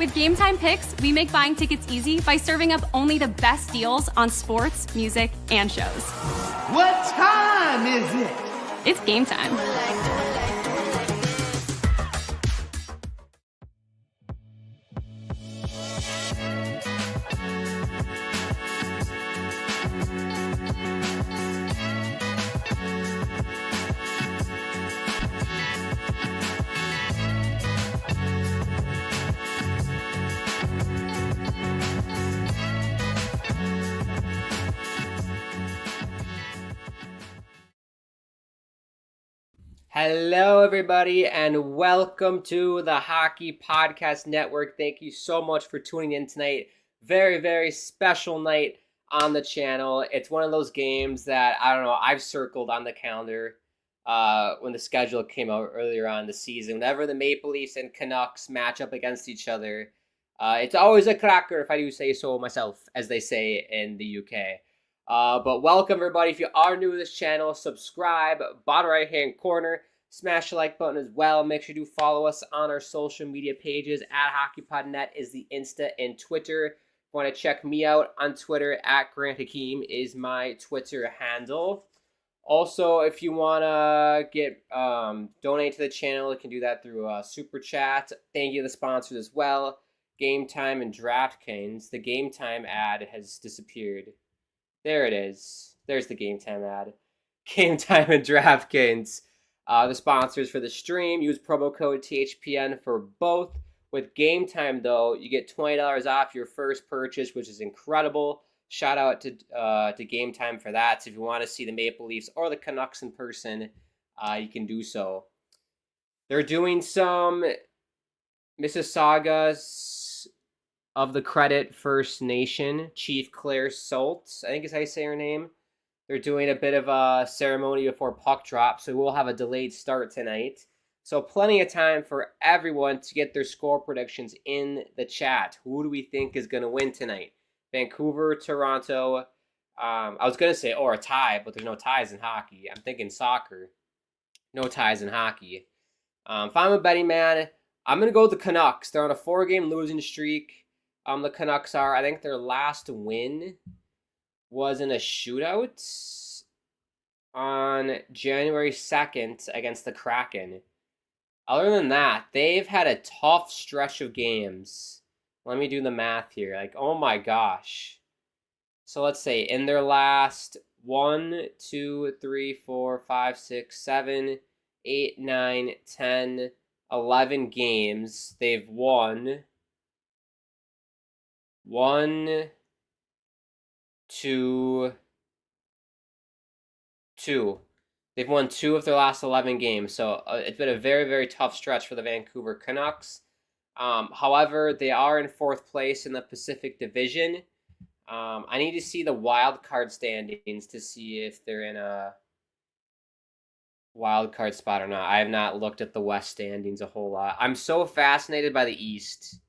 With Game Time Picks, we make buying tickets easy by serving up only the best deals on sports, music, and shows. What time is it? It's game time. Hello, everybody, and welcome to the Hockey Podcast Network. Thank you so much for tuning in tonight. Very, very special night on the channel. It's one of those games that, I don't know, I've circled on the calendar when the schedule came out earlier on in the season. Whenever the Maple Leafs and Canucks match up against each other, it's always a cracker, if I do say so myself, as they say in the UK. But welcome, everybody. If you are new to this channel, subscribe, bottom right-hand corner. Smash the like button as well. Make sure you do follow us on our social media pages. At HockeyPodNet is the Insta and Twitter. If you want to check me out on Twitter, at Grant Hakeem is my Twitter handle. Also, if you want to get donate to the channel, you can do that through Super Chat. Thank you to the sponsors as well. Game Time and DraftKings. The Game Time ad has disappeared. There it is. There's the Game Time ad. Game Time and DraftKings. The sponsors for the stream. Use promo code THPN for both. With Game Time, though, you get $20 off your first purchase, which is incredible. Shout out to Game Time for that. So if you want to see the Maple Leafs or the Canucks in person, you can do so. They're doing some Mississaugas of the Credit First Nation, Chief Claire Saltz, I think is how you say her name. They're doing a bit of a ceremony before puck drop, so we'll have a delayed start tonight. So plenty of time for everyone to get their score predictions in the chat. Who do we think is going to win tonight? Vancouver, Toronto. I was going to say, or a tie, but there's no ties in hockey. I'm thinking soccer. No ties in hockey. If I'm a betting man, I'm going to go with the Canucks. They're on a 4-game losing streak. The Canucks are. I think their last win was in a shootout on January 2nd against the Kraken. Other than that, they've had a tough stretch of games. Let me do the math here. Like, oh my gosh. So let's say in their last 1, 2, 3, 4, 5, 6, 7, 8, 9, 10, 11 games, they've won 1, 2. They've won 2 of their last 11 games, so it's been a very, very tough stretch for the Vancouver Canucks. However, they are in 4th place in the Pacific Division. I need to see the wild card standings to see if they're in a wild card spot or not. I have not looked at the West standings a whole lot. I'm so fascinated by the East.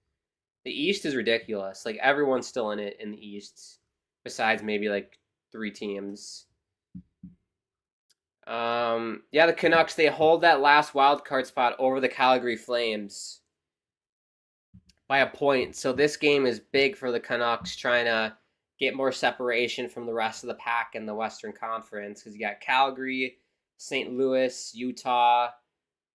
The East is ridiculous. Like, everyone's still in it in the East, besides maybe like 3 teams. Yeah, the Canucks, they hold that last wild card spot over the Calgary Flames by a point. So this game is big for the Canucks, trying to get more separation from the rest of the pack in the Western Conference, because you got Calgary, St. Louis, Utah,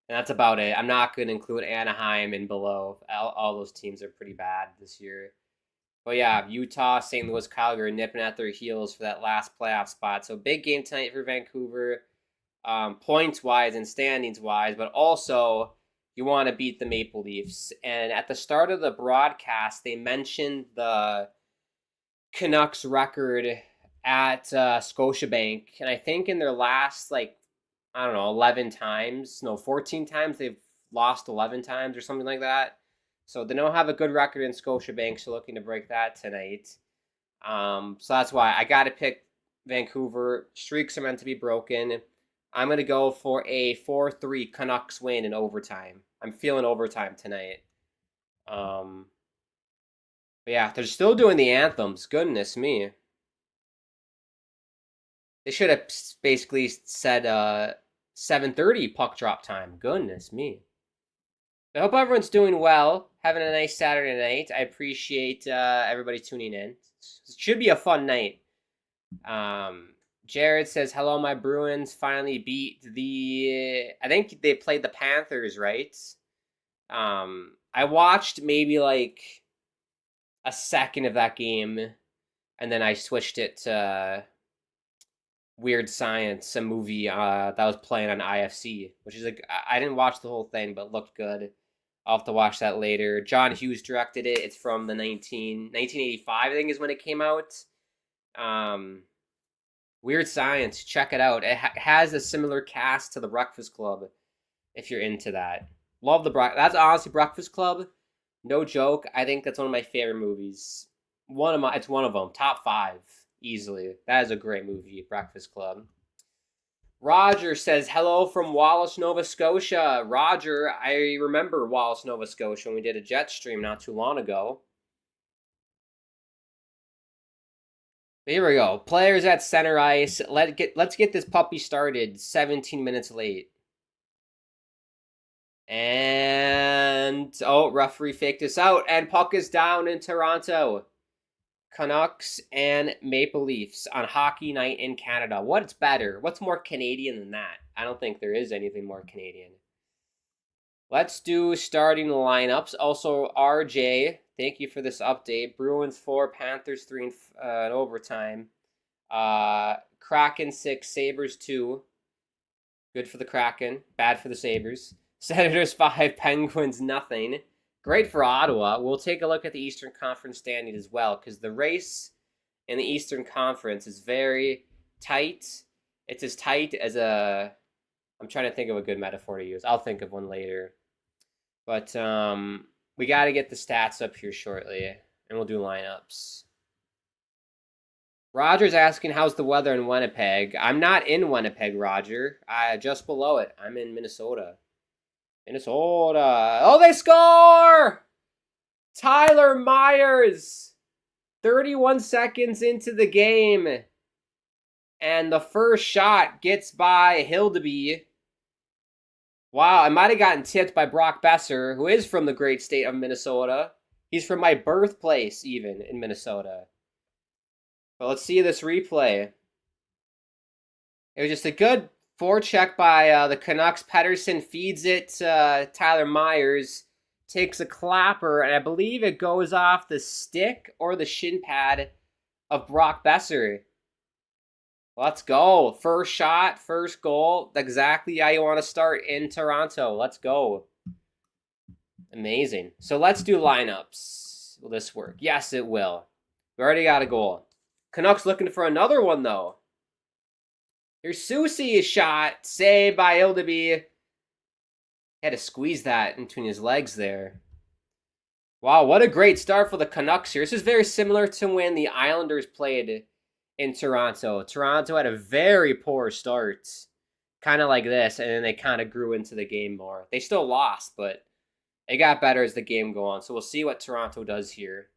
and that's about it. I'm not going to include Anaheim and below. All those teams are pretty bad this year. But yeah, Utah, St. Louis, Calgary nipping at their heels for that last playoff spot. So big game tonight for Vancouver, points-wise and standings-wise. But also, you want to beat the Maple Leafs. And at the start of the broadcast, they mentioned the Canucks record at Scotiabank. And I think in their last, 14 times, they've lost 11 times or something like that. So they don't have a good record in Scotiabank, so looking to break that tonight. So that's why I got to pick Vancouver. Streaks are meant to be broken. I'm going to go for a 4-3 Canucks win in overtime. I'm feeling overtime tonight. But yeah, they're still doing the anthems. Goodness me. They should have basically said 7:30 puck drop time. Goodness me. I hope everyone's doing well, having a nice Saturday night. I appreciate everybody tuning in. It should be a fun night. Jared says, hello, my Bruins finally beat I think they played the Panthers, right? I watched maybe like a second of that game, and then I switched it to Weird Science, a movie that was playing on IFC, which is like, I didn't watch the whole thing, but it looked good. I'll have to watch that later. John Hughes directed it. It's from the 1985, I think, is when it came out. Weird Science, check it out. It has a similar cast to The Breakfast Club, if you're into that. Love that's honestly Breakfast Club. No joke. I think that's one of my favorite movies. It's one of them. Top 5, easily. That is a great movie, Breakfast Club. Roger says, hello from Wallace, Nova Scotia. Roger, I remember Wallace, Nova Scotia when we did a jet stream not too long ago. Here we go. Players at center ice. Let's get this puppy started. 17 minutes late. And, referee faked us out. And puck is down in Toronto. Canucks and Maple Leafs on Hockey Night in Canada. What's better? What's more Canadian than that? I don't think there is anything more Canadian. Let's do starting lineups. Also, RJ, thank you for this update. Bruins 4, Panthers 3 in overtime. Kraken 6, Sabres 2. Good for the Kraken. Bad for the Sabres. Senators 5, Penguins nothing. Great for Ottawa. We'll take a look at the Eastern Conference standing as well, because the race in the Eastern Conference is very tight. It's as tight as I'm trying to think of a good metaphor to use. I'll think of one later. But we got to get the stats up here shortly, and we'll do lineups. Roger's asking, how's the weather in Winnipeg? I'm not in Winnipeg, Roger. Just below it. I'm in Minnesota. Oh, they score! Tyler Myers, 31 seconds into the game. And the first shot gets by Hildeby. Wow, I might have gotten tipped by Brock Besser, who is from the great state of Minnesota. He's from my birthplace, even, in Minnesota. But let's see this replay. It was just a good forecheck by the Canucks. Pettersson feeds it to Tyler Myers. Takes a clapper, and I believe it goes off the stick or the shin pad of Brock Besser. Let's go. First shot, first goal. Exactly how you want to start in Toronto. Let's go. Amazing. So let's do lineups. Will this work? Yes, it will. We already got a goal. Canucks looking for another one, though. Here's Soucy's shot. Saved by Hildeby. Had to squeeze that in between his legs there. Wow, what a great start for the Canucks here. This is very similar to when the Islanders played in Toronto. Toronto had a very poor start. Kind of like this, and then they kind of grew into the game more. They still lost, but it got better as the game go on. So we'll see what Toronto does here.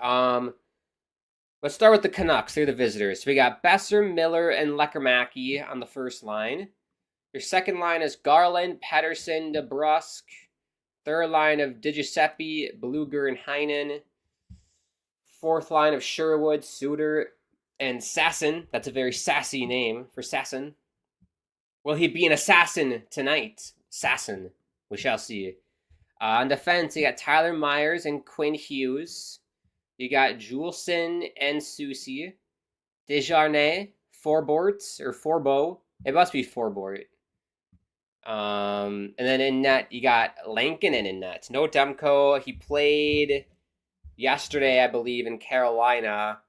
Let's start with the Canucks. They're the visitors. So we got Besser, Miller, and Lekermacki on the first line. Your second line is Garland, Pettersson, DeBrusk. Third line of DiGiuseppe, Bluger, and Heinen. Fourth line of Sherwood, Suter, and Sasson. That's a very sassy name for Sasson. Will he be an assassin tonight? Sasson. We shall see. On defense, you got Tyler Myers and Quinn Hughes. You got Juleson and Soucy. Desjardins, Forbeau. It must be Forbort. And then in net, you got Lankinen in net. No Demko. He played yesterday, I believe, in Carolina.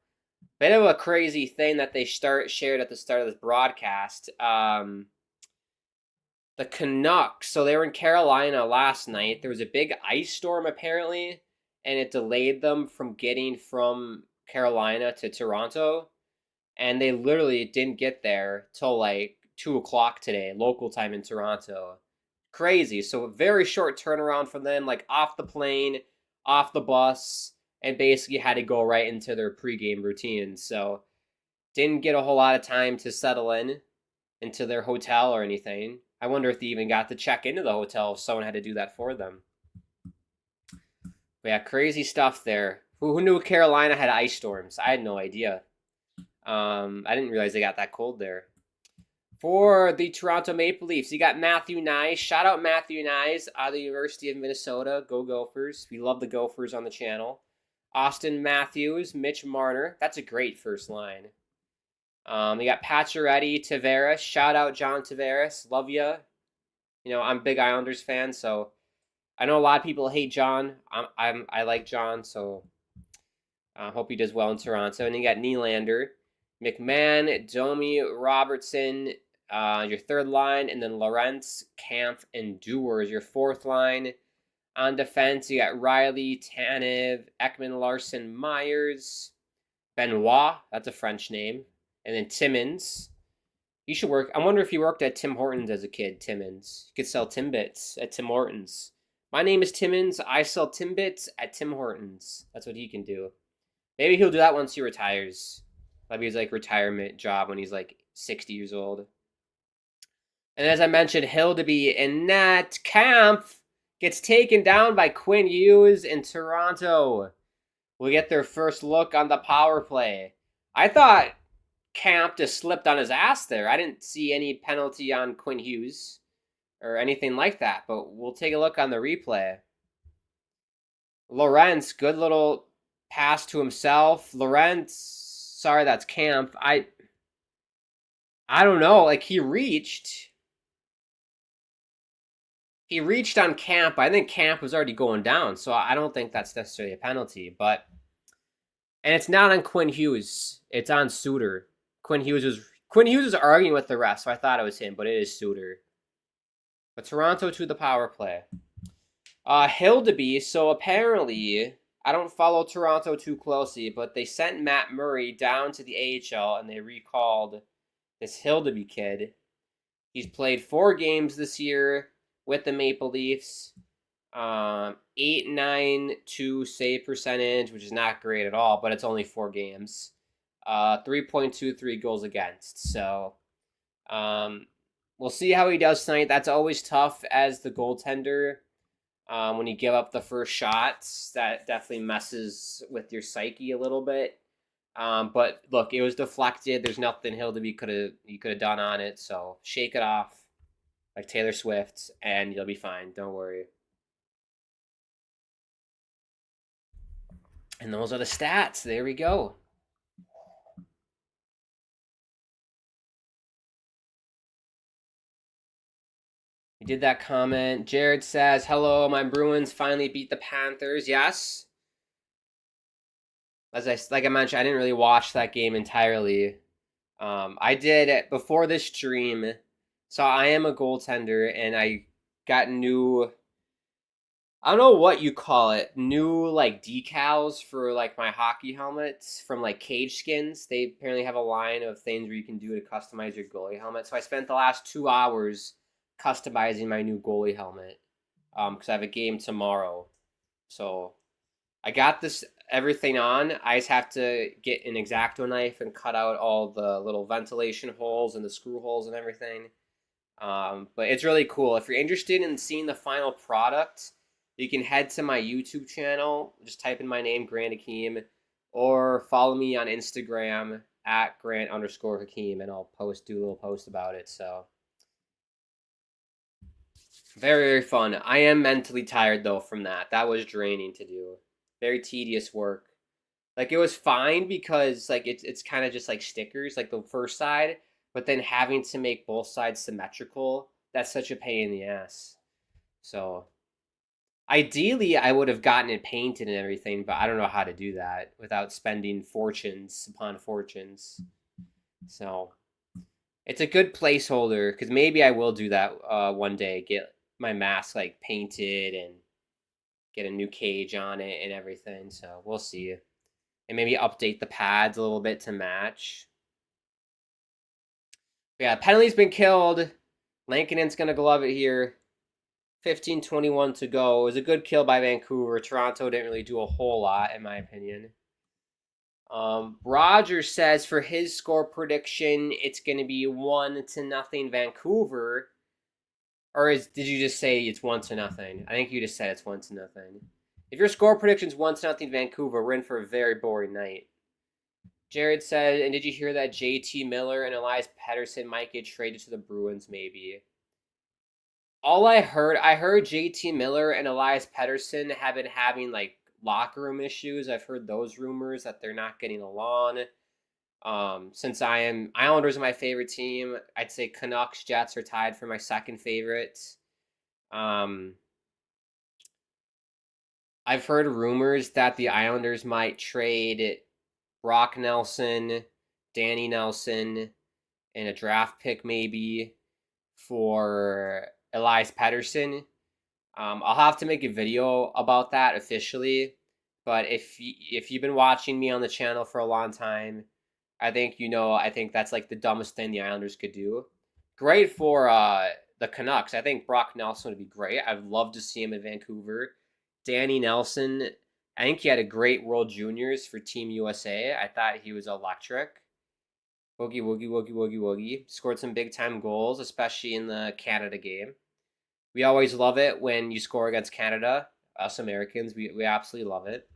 Bit of a crazy thing that they shared at the start of this broadcast. The Canucks, so they were in Carolina last night. There was a big ice storm, apparently, and it delayed them from getting from Carolina to Toronto. And they literally didn't get there till like 2 o'clock today, local time in Toronto. Crazy. So a very short turnaround from them, like off the plane, off the bus, and basically had to go right into their pregame routine. So didn't get a whole lot of time to settle into their hotel or anything. I wonder if they even got to check into the hotel if someone had to do that for them. But yeah, crazy stuff there. Who knew Carolina had ice storms? I had no idea. I didn't realize they got that cold there. For the Toronto Maple Leafs, you got Matthew Nyes. Shout out Matthew Nyes out of the University of Minnesota. Go Gophers. We love the Gophers on the channel. Austin Matthews, Mitch Marner. That's a great first line. You got Pacioretty, Tavares. Shout out John Tavares. Love ya. You know, I'm a big Islanders fan, so I know a lot of people hate John. I like John, so I hope he does well in Toronto. And you got Nylander, McMahon, Domi, Robertson, your third line, and then Lorentz, Kampf, and Dewar is your fourth line. On defense, you got Riley, Tanev, Ekman, Larson, Myers, Benoit, that's a French name, and then Timmins. You should work. I wonder if you worked at Tim Hortons as a kid, Timmins. You could sell Timbits at Tim Hortons. My name is Timmins. I sell Timbits at Tim Hortons. That's what he can do. Maybe he'll do that once he retires. Maybe his retirement job when he's 60 years old. And as I mentioned, Hildeby and net. Kampf gets taken down by Quinn Hughes in Toronto. We'll get their first look on the power play. I thought Kampf just slipped on his ass there. I didn't see any penalty on Quinn Hughes or anything like that, but we'll take a look on the replay. Lorentz, good little pass to himself. Lorentz, sorry, that's Kampf. I don't know. He reached on Kampf. I think Kampf was already going down, so I don't think that's necessarily a penalty. And it's not on Quinn Hughes. It's on Suter. Quinn Hughes was arguing with the ref, so I thought it was him, but it is Suter. But Toronto to the power play. Hildeby, so apparently, I don't follow Toronto too closely, but they sent Matt Murray down to the AHL, and they recalled this Hildeby kid. He's played 4 games this year with the Maple Leafs. 8.92 save percentage, which is not great at all, but it's only 4 games. 3.23 goals against. So we'll see how he does tonight. That's always tough as the goaltender. When you give up the first shots, that definitely messes with your psyche a little bit. But look, it was deflected. There's nothing Hildeby could have done on it. So shake it off like Taylor Swift, and you'll be fine. Don't worry. And those are the stats. There we go. We did that comment. Jared says, hello, my Bruins finally beat the Panthers. Yes. Like I mentioned, I didn't really watch that game entirely. I did before this stream. So I am a goaltender, and I got new, I don't know what you call it, new decals for my hockey helmets from Cage Skins. They apparently have a line of things where you can do to customize your goalie helmet. So I spent the last 2 hours customizing my new goalie helmet because I have a game tomorrow. So I got everything on. I just have to get an X-Acto knife and cut out all the little ventilation holes and the screw holes and everything. But it's really cool. If you're interested in seeing the final product, you can head to my YouTube channel. Just type in my name, Grant Hakeem, or follow me on Instagram at Grant_Hakeem, and I'll do a little post about it. So very, very fun. I am mentally tired though from that. That was draining to do. Very tedious work. It was fine because it's kind of just stickers, the first side, but then having to make both sides symmetrical, that's such a pain in the ass. So ideally I would have gotten it painted and everything, but I don't know how to do that without spending fortunes upon fortunes. So it's a good placeholder because maybe I will do that one day, get my mask painted and get a new cage on it and everything. So we'll see. And maybe update the pads a little bit to match. But yeah, penalty's been killed. Lankinen's going to glove it here. 15:21 to go. It was a good kill by Vancouver. Toronto didn't really do a whole lot, in my opinion. Roger says for his score prediction, it's going to be 1-0 Vancouver. Or did you just say it's 1-0? I think you just said it's 1-0. If your score prediction's 1-0 Vancouver, we're in for a very boring night. Jared said, and did you hear that JT Miller and Elias Pettersson might get traded to the Bruins maybe? All I heard JT Miller and Elias Pettersson have been having like locker room issues. I've heard those rumors that they're not getting along. Since Islanders are my favorite team, I'd say Canucks, Jets are tied for my second favorite. I've heard rumors that the Islanders might trade Brock Nelson, Danny Nelson, and a draft pick maybe for Elias Pettersson. I'll have to make a video about that officially, but if you've been watching me on the channel for a long time, I think I think that's like the dumbest thing the Islanders could do. Great for the Canucks. I think Brock Nelson would be great. I'd love to see him in Vancouver. Danny Nelson, I think he had a great World Juniors for Team USA. I thought he was electric. Woogie, woogie, woogie, woogie, woogie. Scored some big-time goals, especially in the Canada game. We always love it when you score against Canada. Us Americans, we absolutely love it.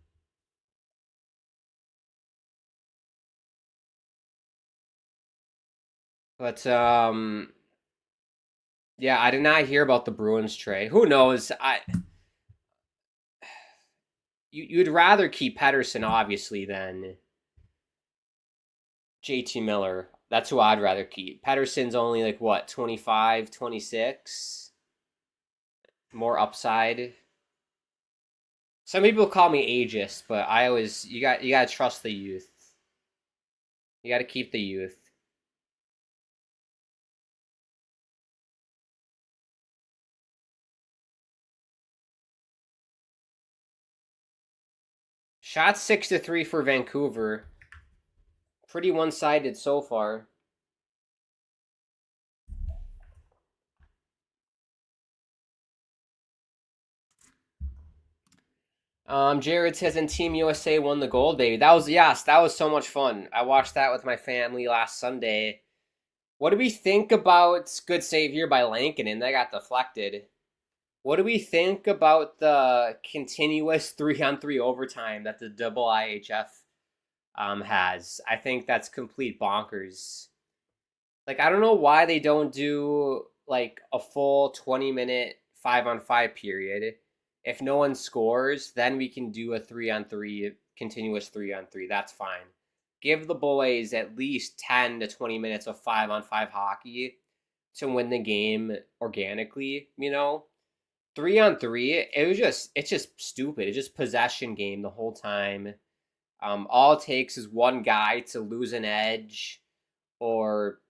But, yeah, I did not hear about the Bruins trade. Who knows? You'd rather keep Pettersson, obviously, than JT Miller. That's who I'd rather keep. Pettersson's only like what, 25, 26? More upside. Some people call me ageist, but I always you gotta trust the youth. You gotta keep the youth. Shot 6-3 for Vancouver. Pretty one-sided so far. Jared says, and Team USA won the gold, baby. That was so much fun. I watched that with my family last Sunday. What do we think about good save here by Lankinen? That got deflected. What do we think about the continuous 3-on-3 overtime that the double IHF has? I think that's complete bonkers. Like, I don't know why they don't do like a full 20-minute 5-on-5 period. If no one scores, then we can do a 3-on-3, continuous 3-on-3. That's fine. Give the boys at least 10 to 20 minutes of 5-on-5 hockey to win the game organically, 3-on-3, it's just stupid. It's just possession game the whole time. All it takes is one guy to lose an edge or,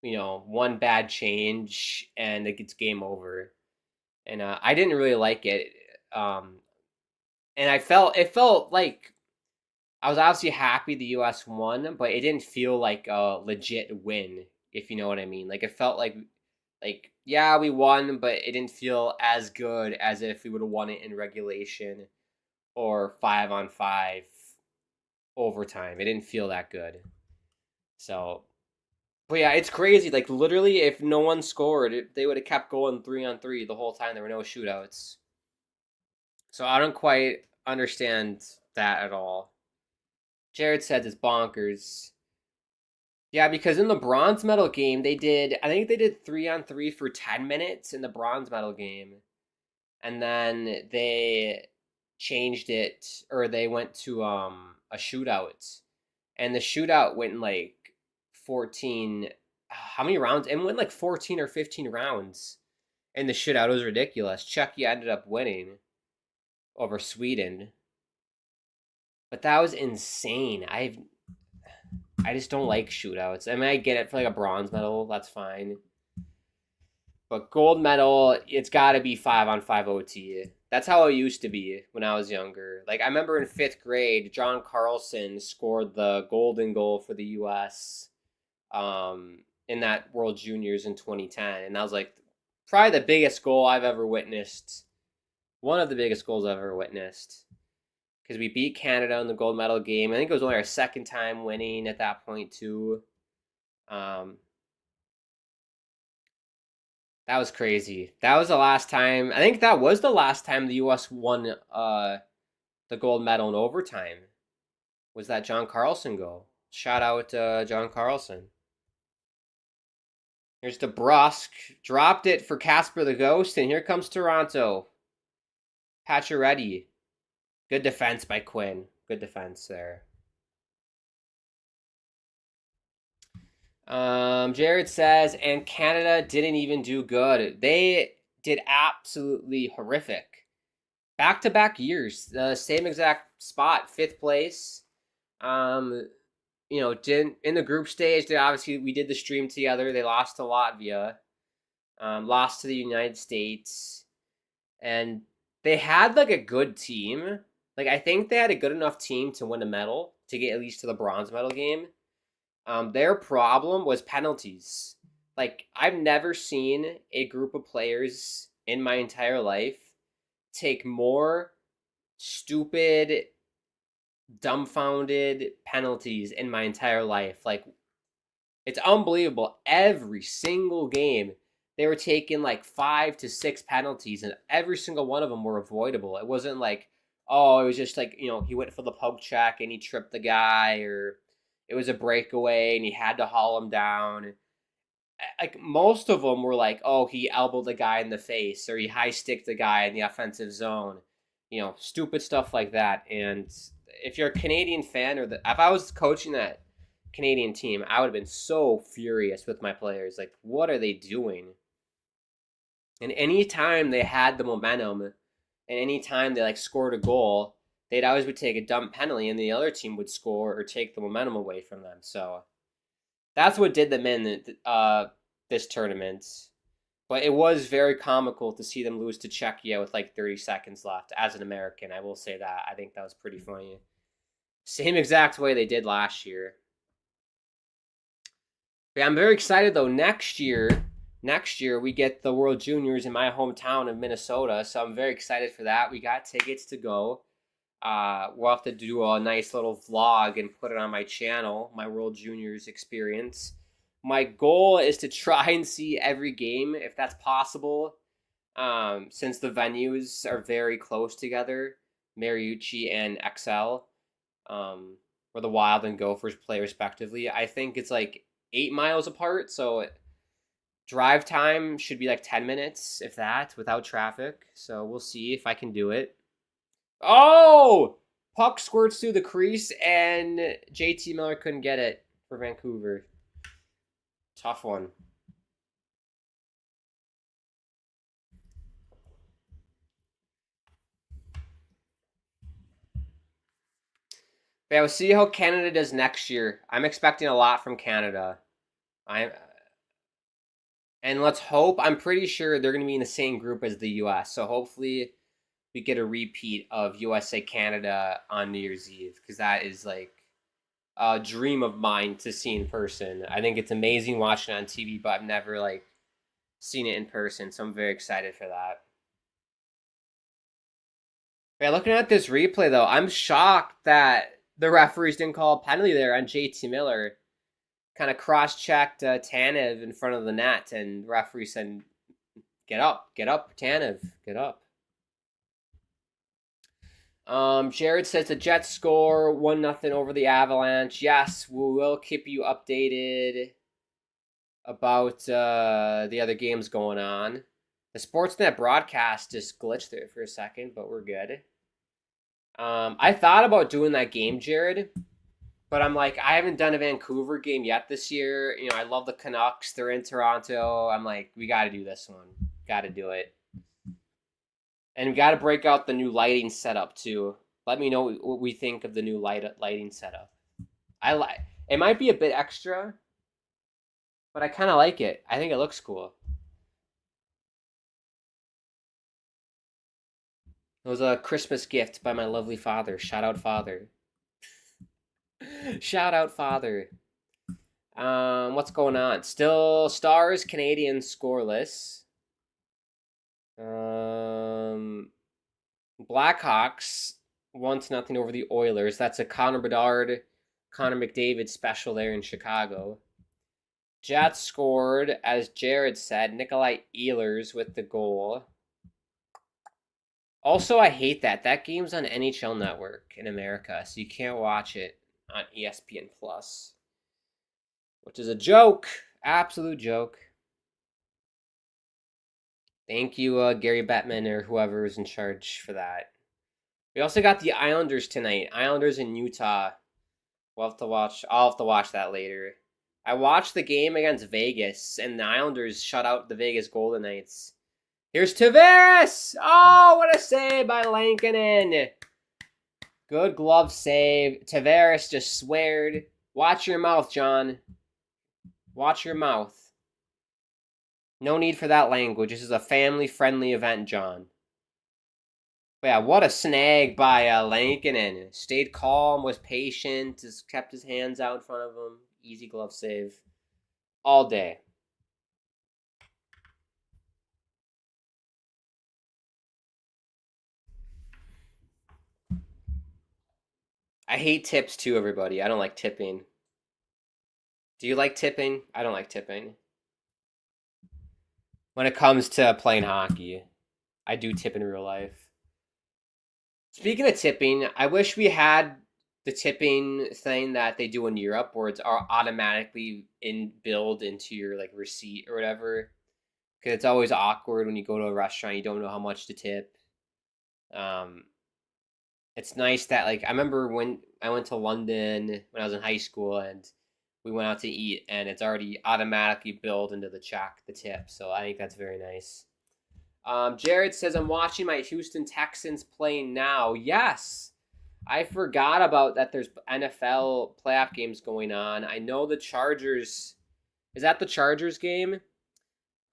one bad change and it gets game over. And I didn't really like it. And it felt like I was obviously happy the US won, but it didn't feel like a legit win, if you know what I mean. Like it felt like yeah, we won, but it didn't feel as good as if we would have won it in regulation or 5-on-5 overtime. It didn't feel that good. So, but yeah, it's crazy. Like literally, if no one scored, they would have kept going 3-on-3 the whole time. There were no shootouts. So I don't quite understand that at all. Jared says it's bonkers. Yeah, because in the bronze medal game, I think they did 3-on-3 for 10 minutes in the bronze medal game. And then they changed it, or they went to a shootout. And the shootout went in like 14, how many rounds? It went like 14 or 15 rounds in the shootout. It was ridiculous. Czechia ended up winning over Sweden. But that was insane. I just don't like shootouts. I mean, I get it for like a bronze medal. That's fine. But gold medal, it's got to be 5-on-5 OT. That's how it used to be when I was younger. Like, I remember in 5th grade, John Carlson scored the golden goal for the U.S. In that World Juniors in 2010. And that was like probably the biggest goal I've ever witnessed. One of the biggest goals I've ever witnessed. Because we beat Canada in the gold medal game. I think it was only our second time winning at that point, too. That That was crazy. That was the last time. I think that was the last time the U.S. won the gold medal in overtime. Was that John Carlson goal? Shout out John Carlson. Here's DeBrusque. Dropped it for Casper the Ghost, and here comes Toronto. Pacioretty. Good defense by Quinn. Good defense there. Jared says, and Canada didn't even do good. They did absolutely horrific. Back-to-back years, the same exact spot, 5th place. Didn't in the group stage. We did the stream together. They lost to Latvia, lost to the United States, and they had like a good team. Like I think they had a good enough team to win a medal, to get at least to the bronze medal game. Their problem was penalties. Like I've never seen a group of players in my entire life take more stupid, dumbfounded penalties in my entire life. Like it's unbelievable. Every single game they were taking like 5 to 6 penalties, and every single one of them were avoidable. It wasn't like, oh, it was just like, he went for the poke check and he tripped the guy, or it was a breakaway and he had to haul him down. Like most of them were like, oh, he elbowed the guy in the face, or he high sticked the guy in the offensive zone. Stupid stuff like that. And if you're a Canadian fan, if I was coaching that Canadian team, I would have been so furious with my players. Like, what are they doing? And anytime they had the momentum, and anytime they scored a goal, they'd always would take a dumb penalty, and the other team would score or take the momentum away from them. So that's what did them in this tournament. But it was very comical to see them lose to Czechia with 30 seconds left. As an American, I will say that. I think that was pretty funny. Same exact way they did last year. But I'm very excited, though. Next year, we get the World Juniors in my hometown of Minnesota. So I'm very excited for that. We got tickets to go. We'll have to do a nice little vlog and put it on my channel, my World Juniors experience. My goal is to try and see every game if that's possible, since the venues are very close together, Mariucci and XL, where the Wild and Gophers play respectively. I think it's 8 miles apart, so drive time should be 10 minutes, if that, without traffic. So we'll see if I can do it. Oh! Puck squirts through the crease, and JT Miller couldn't get it for Vancouver. Tough one. But yeah, we'll see how Canada does next year. I'm expecting a lot from Canada. And let's hope. I'm pretty sure they're going to be in the same group as the U.S. So hopefully we get a repeat of USA Canada on New Year's Eve, because that is a dream of mine to see in person. I think it's amazing watching it on TV, but I've never seen it in person, so I'm very excited for that. Yeah, looking at this replay though, I'm shocked that the referees didn't call a penalty there on JT Miller. Kind of cross-checked Tanev in front of the net, and the referee said, get up, Tanev, get up. Jared says the Jets score 1-0 over the Avalanche. Yes, we will keep you updated about the other games going on. The Sportsnet broadcast just glitched there for a second, but we're good. I thought about doing that game, Jared, but I'm I haven't done a Vancouver game yet this year. I love the Canucks. They're in Toronto. I'm we got to do this one. Got to do it. And we got to break out the new lighting setup too. Let me know what we think of the new lighting setup. It might be a bit extra, but I kind of like it. I think it looks cool. It was a Christmas gift by my lovely father. Shout out, father. Shout out, father. What's going on? Still Stars, Canadians scoreless. Blackhawks 1-0 over the Oilers. That's a Connor Bedard, Connor McDavid special there in Chicago. Jets scored, as Jared said. Nikolai Ehlers with the goal. Also, I hate that. That game's on NHL Network in America, so you can't watch it on ESPN Plus, which is a joke. Absolute joke. Thank you, Gary Bettman or whoever is in charge for that. We also got the Islanders tonight. Islanders in Utah. We'll have to watch. I'll have to watch that later. I watched the game against Vegas, and the Islanders shut out the Vegas Golden Knights. Here's Tavares! Oh, what a save by Lankinen! Good glove save. Tavares just sweared. Watch your mouth, John. Watch your mouth. No need for that language. This is a family-friendly event, John. But yeah, what a snag by Lankinen. Stayed calm, was patient, just kept his hands out in front of him. Easy glove save. All day. I hate tips too, everybody. I don't like tipping. Do you like tipping? I don't like tipping. When it comes to playing hockey, I do tip in real life. Speaking of tipping, I wish we had the tipping thing that they do in Europe, where it's automatically built into your like receipt or whatever. Because it's always awkward when you go to a restaurant, you don't know how much to tip. It's nice that, like, I remember when I went to London when I was in high school, and we went out to eat, and it's already automatically built into the check, the tip. So I think that's very nice. Jared says, I'm watching my Houston Texans playing now. Yes, I forgot about that. There's NFL playoff games going on. I know the Chargers. Is that the Chargers game?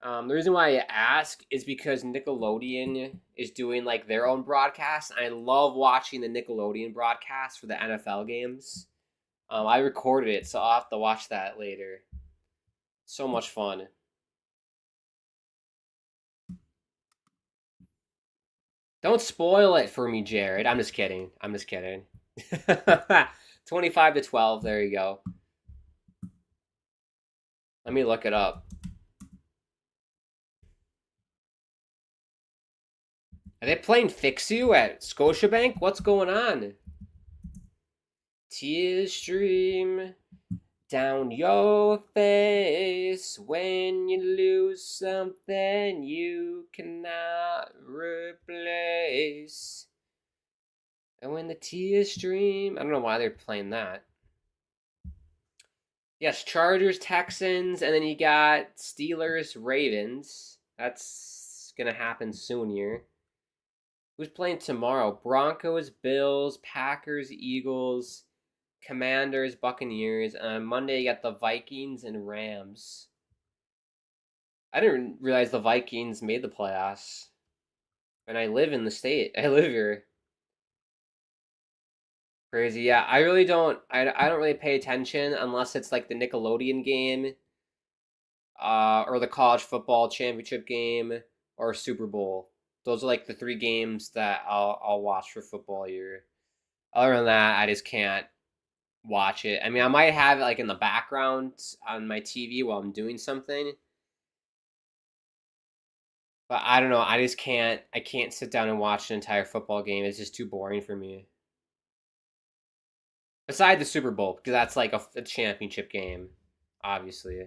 The reason why I ask is because Nickelodeon is doing like their own broadcast. I love watching the Nickelodeon broadcast for the NFL games. I recorded it, so I'll have to watch that later. So much fun. Don't spoil it for me, Jared. I'm just kidding. 25-12. There you go. Let me look it up. Are they playing Fix You at Scotiabank? What's going on? Tears stream down your face when you lose something you cannot replace. And when the tears stream... I don't know why they're playing that. Yes, Chargers, Texans, and then you got Steelers, Ravens. That's going to happen soon here. Who's playing tomorrow? Broncos, Bills, Packers, Eagles, Commanders, Buccaneers. And on Monday, you got the Vikings and Rams. I didn't realize the Vikings made the playoffs. And I live in the state. I live here. Crazy. Yeah, I really don't. I don't really pay attention unless it's like the Nickelodeon game, or the college football championship game, or Super Bowl. Those are like the three games that I'll watch for football here. Other than that, I just can't watch it. I mean, I might have it like in the background on my TV while I'm doing something. But I don't know. I just can't. I can't sit down and watch an entire football game. It's just too boring for me. Besides the Super Bowl, because that's like a championship game, obviously. I'm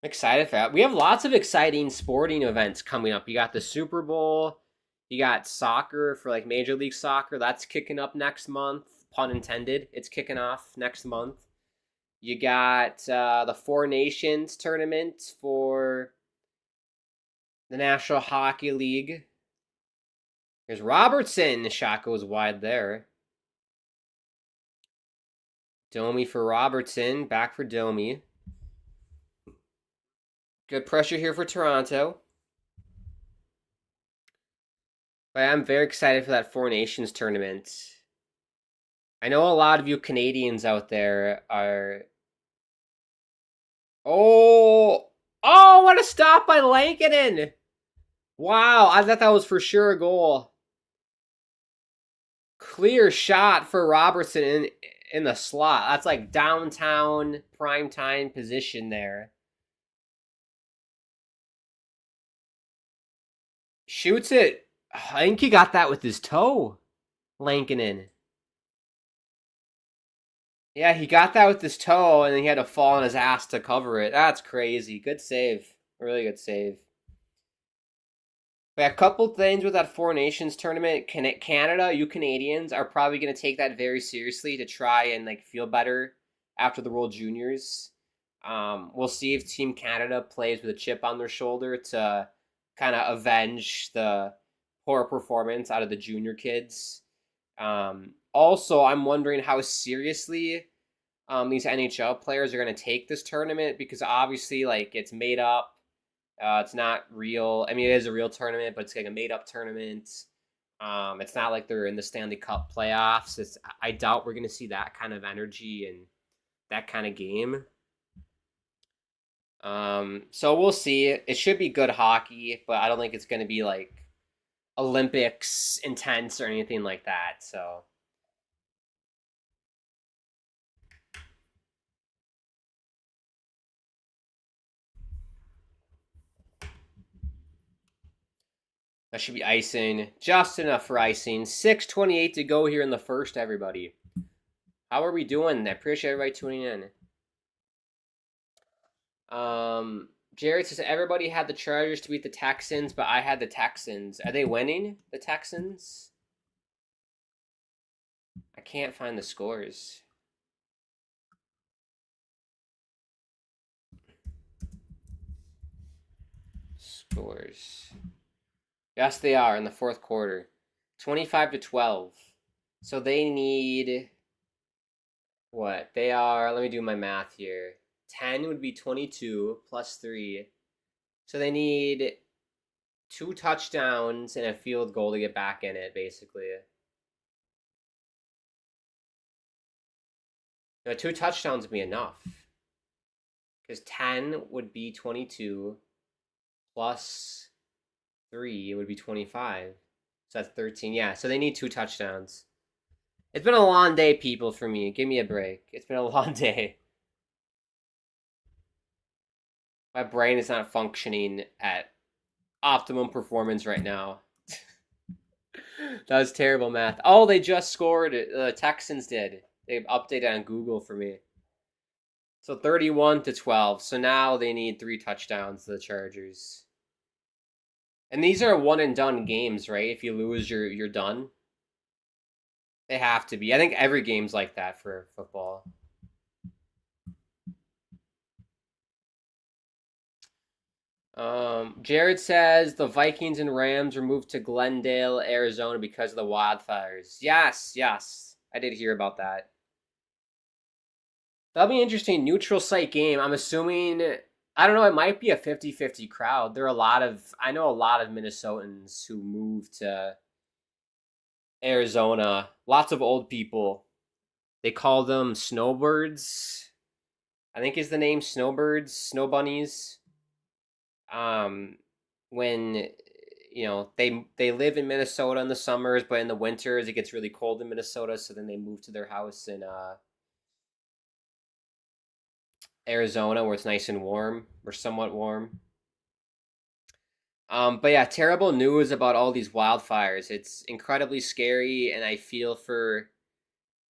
excited for that. We have lots of exciting sporting events coming up. You got the Super Bowl. You got soccer for like Major League Soccer. That's kicking up next month. Pun intended. It's kicking off next month. You got the Four Nations tournament for the National Hockey League. There's Robertson. The shot goes wide there. Domi for Robertson. Back for Domi. Good pressure here for Toronto. But I'm very excited for that Four Nations tournament. I know a lot of you Canadians out there are... Oh, what a stop by Lankinen! Wow, I thought that was for sure a goal. Clear shot for Robertson, in the slot. That's like downtown prime time position there. Shoots it. I think he got that with his toe. Lankinen. Yeah, he got that with his toe, and then he had to fall on his ass to cover it. That's crazy. Good save. Really good save. But a couple things with that Four Nations tournament. Canada, you Canadians are probably going to take that very seriously to try and like feel better after the World Juniors. We'll see if Team Canada plays with a chip on their shoulder to kind of avenge the poor performance out of the junior kids. Also, I'm wondering how seriously these NHL players are going to take this tournament, because obviously, like, it's made up. It's not real. I mean, it is a real tournament, but it's like a made-up tournament. It's not like they're in the Stanley Cup playoffs. I doubt we're going to see that kind of energy and that kind of game. So we'll see. It should be good hockey, but I don't think it's going to be like Olympics intense or anything like that. So that should be icing. Just enough for icing. 6:28 to go here in the first, everybody. How are we doing? I appreciate everybody tuning in. Jared says everybody had the Chargers to beat the Texans, but I had the Texans. Are they winning, the Texans? I can't find the scores. Scores. Yes, they are in the fourth quarter. 25-12. So they need what? They are, let me do my math here. 10 would be 22 plus 3. So they need 2 touchdowns and a field goal to get back in it, basically. No, 2 touchdowns would be enough. Because 10 would be 22 plus 3 would be 25. So that's 13. Yeah, so they need 2 touchdowns. It's been a long day, people, for me. Give me a break. It's been a long day. My brain is not functioning at optimum performance right now. That was terrible math. Oh, they just scored. The Texans did. They updated on Google for me. So 31-12. So now they need 3 touchdowns, the Chargers. And these are one and done games, right? If you lose, you're done. They have to be. I think every game's like that for football. Jared says the Vikings and Rams were moved to Glendale, Arizona because of the wildfires. Yes. I did hear about that. That'll be an interesting neutral site game. I'm assuming, I don't know, it might be a 50-50 crowd. I know a lot of Minnesotans who moved to Arizona. Lots of old people. They call them snowbirds. I think is the name, snowbirds, snow bunnies. When they live in Minnesota in the summers, but in the winters it gets really cold in Minnesota, so then they move to their house in Arizona where it's nice and warm, or somewhat warm. But yeah, terrible news about all these wildfires. It's incredibly scary, and I feel for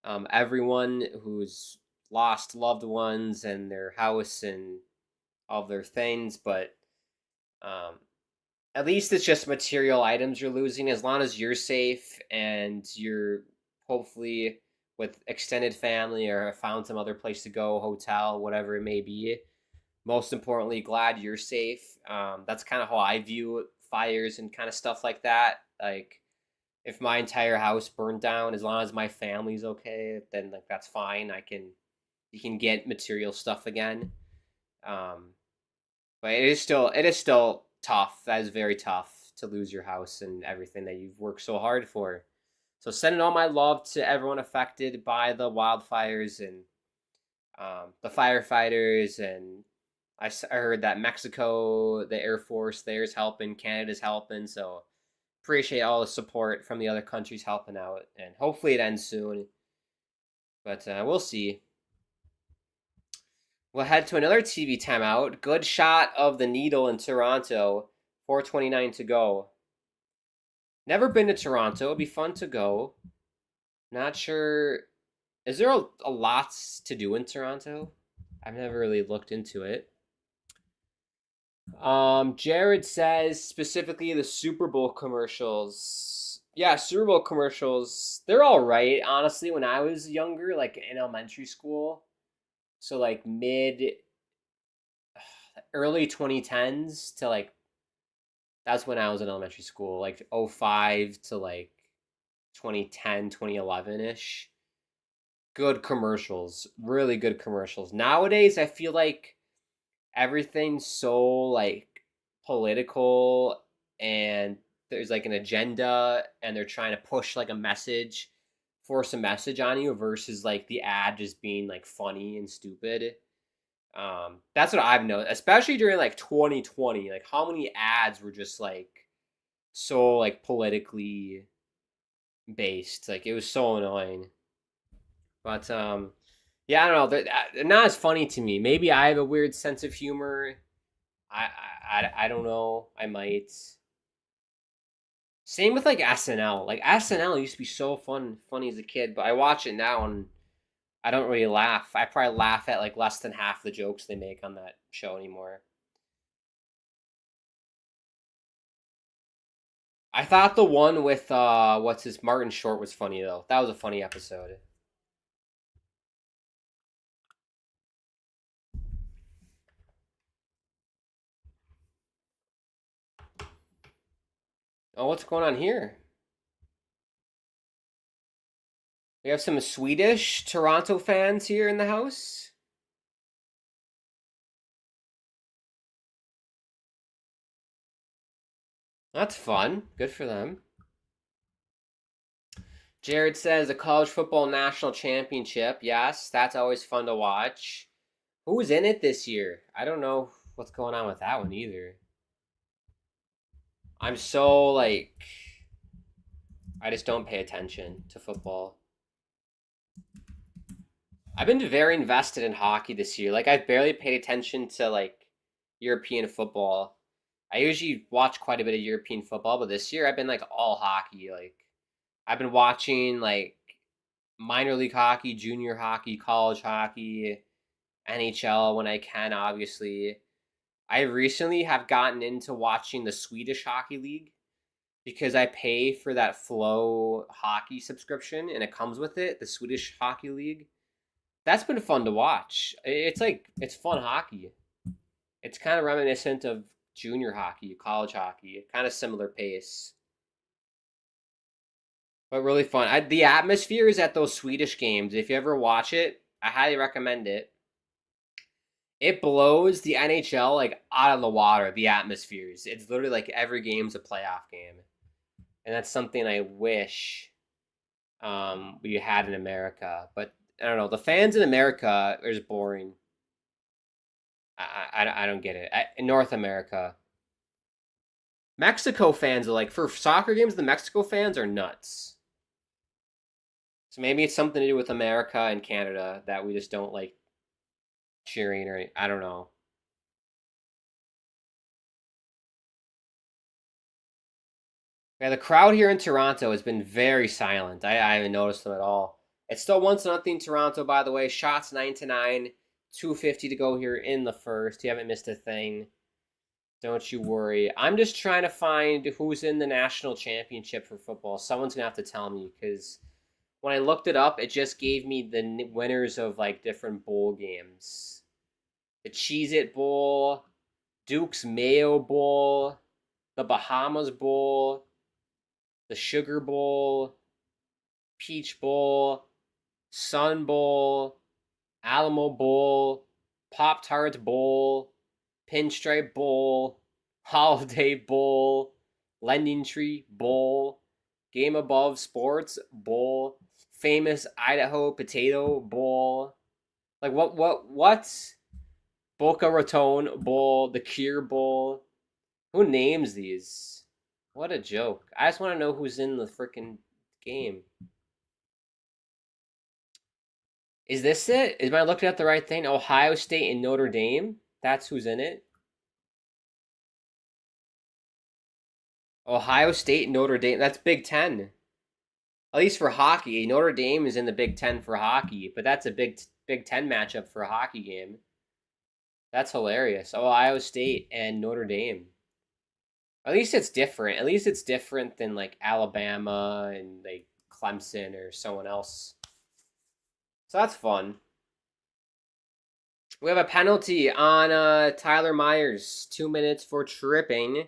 everyone who's lost loved ones and their house and all of their things, but at least it's just material items you're losing. As long as you're safe and you're hopefully with extended family or found some other place to go, hotel, whatever it may be. Most importantly, glad you're safe. That's kind of how I view fires and kind of stuff like that. Like, if my entire house burned down, as long as my family's okay, then like that's fine. You can get material stuff again. But it is still tough. That is very tough to lose your house and everything that you've worked so hard for. So sending all my love to everyone affected by the wildfires and the firefighters. And I heard that Mexico, the Air Force there is helping, Canada's helping. So appreciate all the support from the other countries helping out. And hopefully it ends soon. But we'll see. We'll head to another TV timeout. Good shot of the needle in Toronto. 4:29 to go. Never been to Toronto. It'd be fun to go. Not sure. Is there a lot to do in Toronto? I've never really looked into it. Jared says specifically the Super Bowl commercials. Yeah, Super Bowl commercials. They're all right. Honestly, when I was younger, like in elementary school, so like early 2010s to like that's when I was in elementary school, like '05 to like 2010, 2011ish. Good commercials, really good commercials. Nowadays, I feel like everything's so like political and there's like an agenda and they're trying to push like a message, force a message on you versus like the ad just being like funny and stupid. That's what I've noticed, especially during like 2020. Like how many ads were just like so like politically based. Like it was so annoying. But yeah, I don't know. They're not as funny to me. Maybe I have a weird sense of humor. I don't know. I might. Same with like SNL. Like SNL used to be so funny as a kid, but I watch it now and I don't really laugh. I probably laugh at like less than half the jokes they make on that show anymore. I thought the one with what's his Martin Short was funny though. That was a funny episode. Oh, what's going on here? We have some Swedish Toronto fans here in the house. That's fun. Good for them. Jared says the college football national championship. Yes, that's always fun to watch. Who's in it this year? I don't know what's going on with that one either. I'm so like I just don't pay attention to football. I've been very invested in hockey this year. Like I've barely paid attention to like European football. I usually watch quite a bit of European football, but this year I've been like all hockey. Like I've been watching like minor league hockey, junior hockey, college hockey, NHL when I can, obviously. I recently have gotten into watching the Swedish Hockey League because I pay for that Flow hockey subscription and it comes with it, the Swedish Hockey League. That's been fun to watch. It's like it's fun hockey. It's kind of reminiscent of junior hockey, college hockey, kind of similar pace, but really fun. The atmospheres at those Swedish games, if you ever watch it, I highly recommend it. It blows the NHL like out of the water. The atmospheres. It's literally like every game's a playoff game, and that's something I wish we had in America. But I don't know. The fans in America are just boring. I don't get it. In North America, Mexico fans are like for soccer games. The Mexico fans are nuts. So maybe it's something to do with America and Canada that we just don't like cheering or I don't know. Yeah, the crowd here in Toronto has been very silent. I haven't noticed them at all. It's still 1-0 Toronto, by the way. Shots 9-9, 2:50 to go here in the first. You haven't missed a thing. Don't you worry. I'm just trying to find who's in the national championship for football. Someone's gonna have to tell me because when I looked it up, it just gave me the winners of like different bowl games. The Cheez-It Bowl, Duke's Mayo Bowl, the Bahamas Bowl, the Sugar Bowl, Peach Bowl, Sun Bowl, Alamo Bowl, Pop Tart Bowl, Pinstripe Bowl, Holiday Bowl, Lending Tree Bowl, Game Above Sports Bowl, Famous Idaho Potato Bowl. Like what? Boca Raton Bowl, the Cure Bowl. Who names these? What a joke. I just want to know who's in the freaking game. Is this it? Am I looking at the right thing? Ohio State and Notre Dame? That's who's in it? Ohio State and Notre Dame. That's Big Ten. At least for hockey. Notre Dame is in the Big Ten for hockey, but that's a Big Ten matchup for a hockey game. That's hilarious. Ohio State and Notre Dame. At least it's different. At least it's different than like Alabama and like Clemson or someone else. So that's fun. We have a penalty on Tyler Myers. 2 minutes for tripping.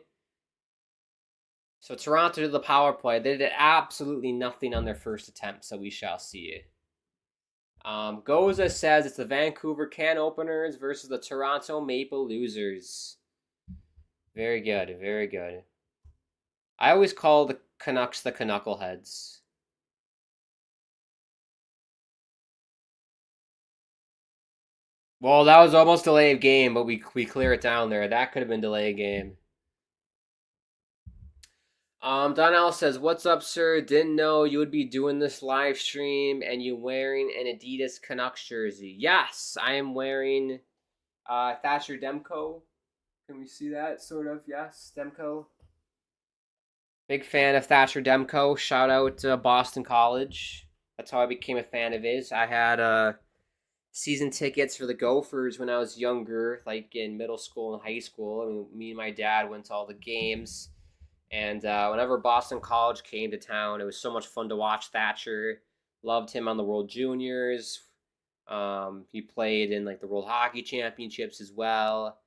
So Toronto did the power play. They did absolutely nothing on their first attempt, so we shall see. Goza says it's the Vancouver Can Openers versus the Toronto Maple Losers. Very good, very good. I always call the Canucks the Knuckleheads. Well, that was almost delay of game, but we clear it down there. That could have been delay of game. Donnell says, "What's up, sir? Didn't know you would be doing this live stream and you wearing an Adidas Canucks jersey." Yes, I am wearing Thatcher Demko. Can we see that? Sort of, yes, Demko. Big fan of Thatcher Demko. Shout out to Boston College. That's how I became a fan of his. I had season tickets for the Gophers when I was younger, like in middle school and high school. I mean, me and my dad went to all the games. And whenever Boston College came to town, it was so much fun to watch Thatcher. Loved him on the World Juniors. He played in like the World Hockey Championships as well.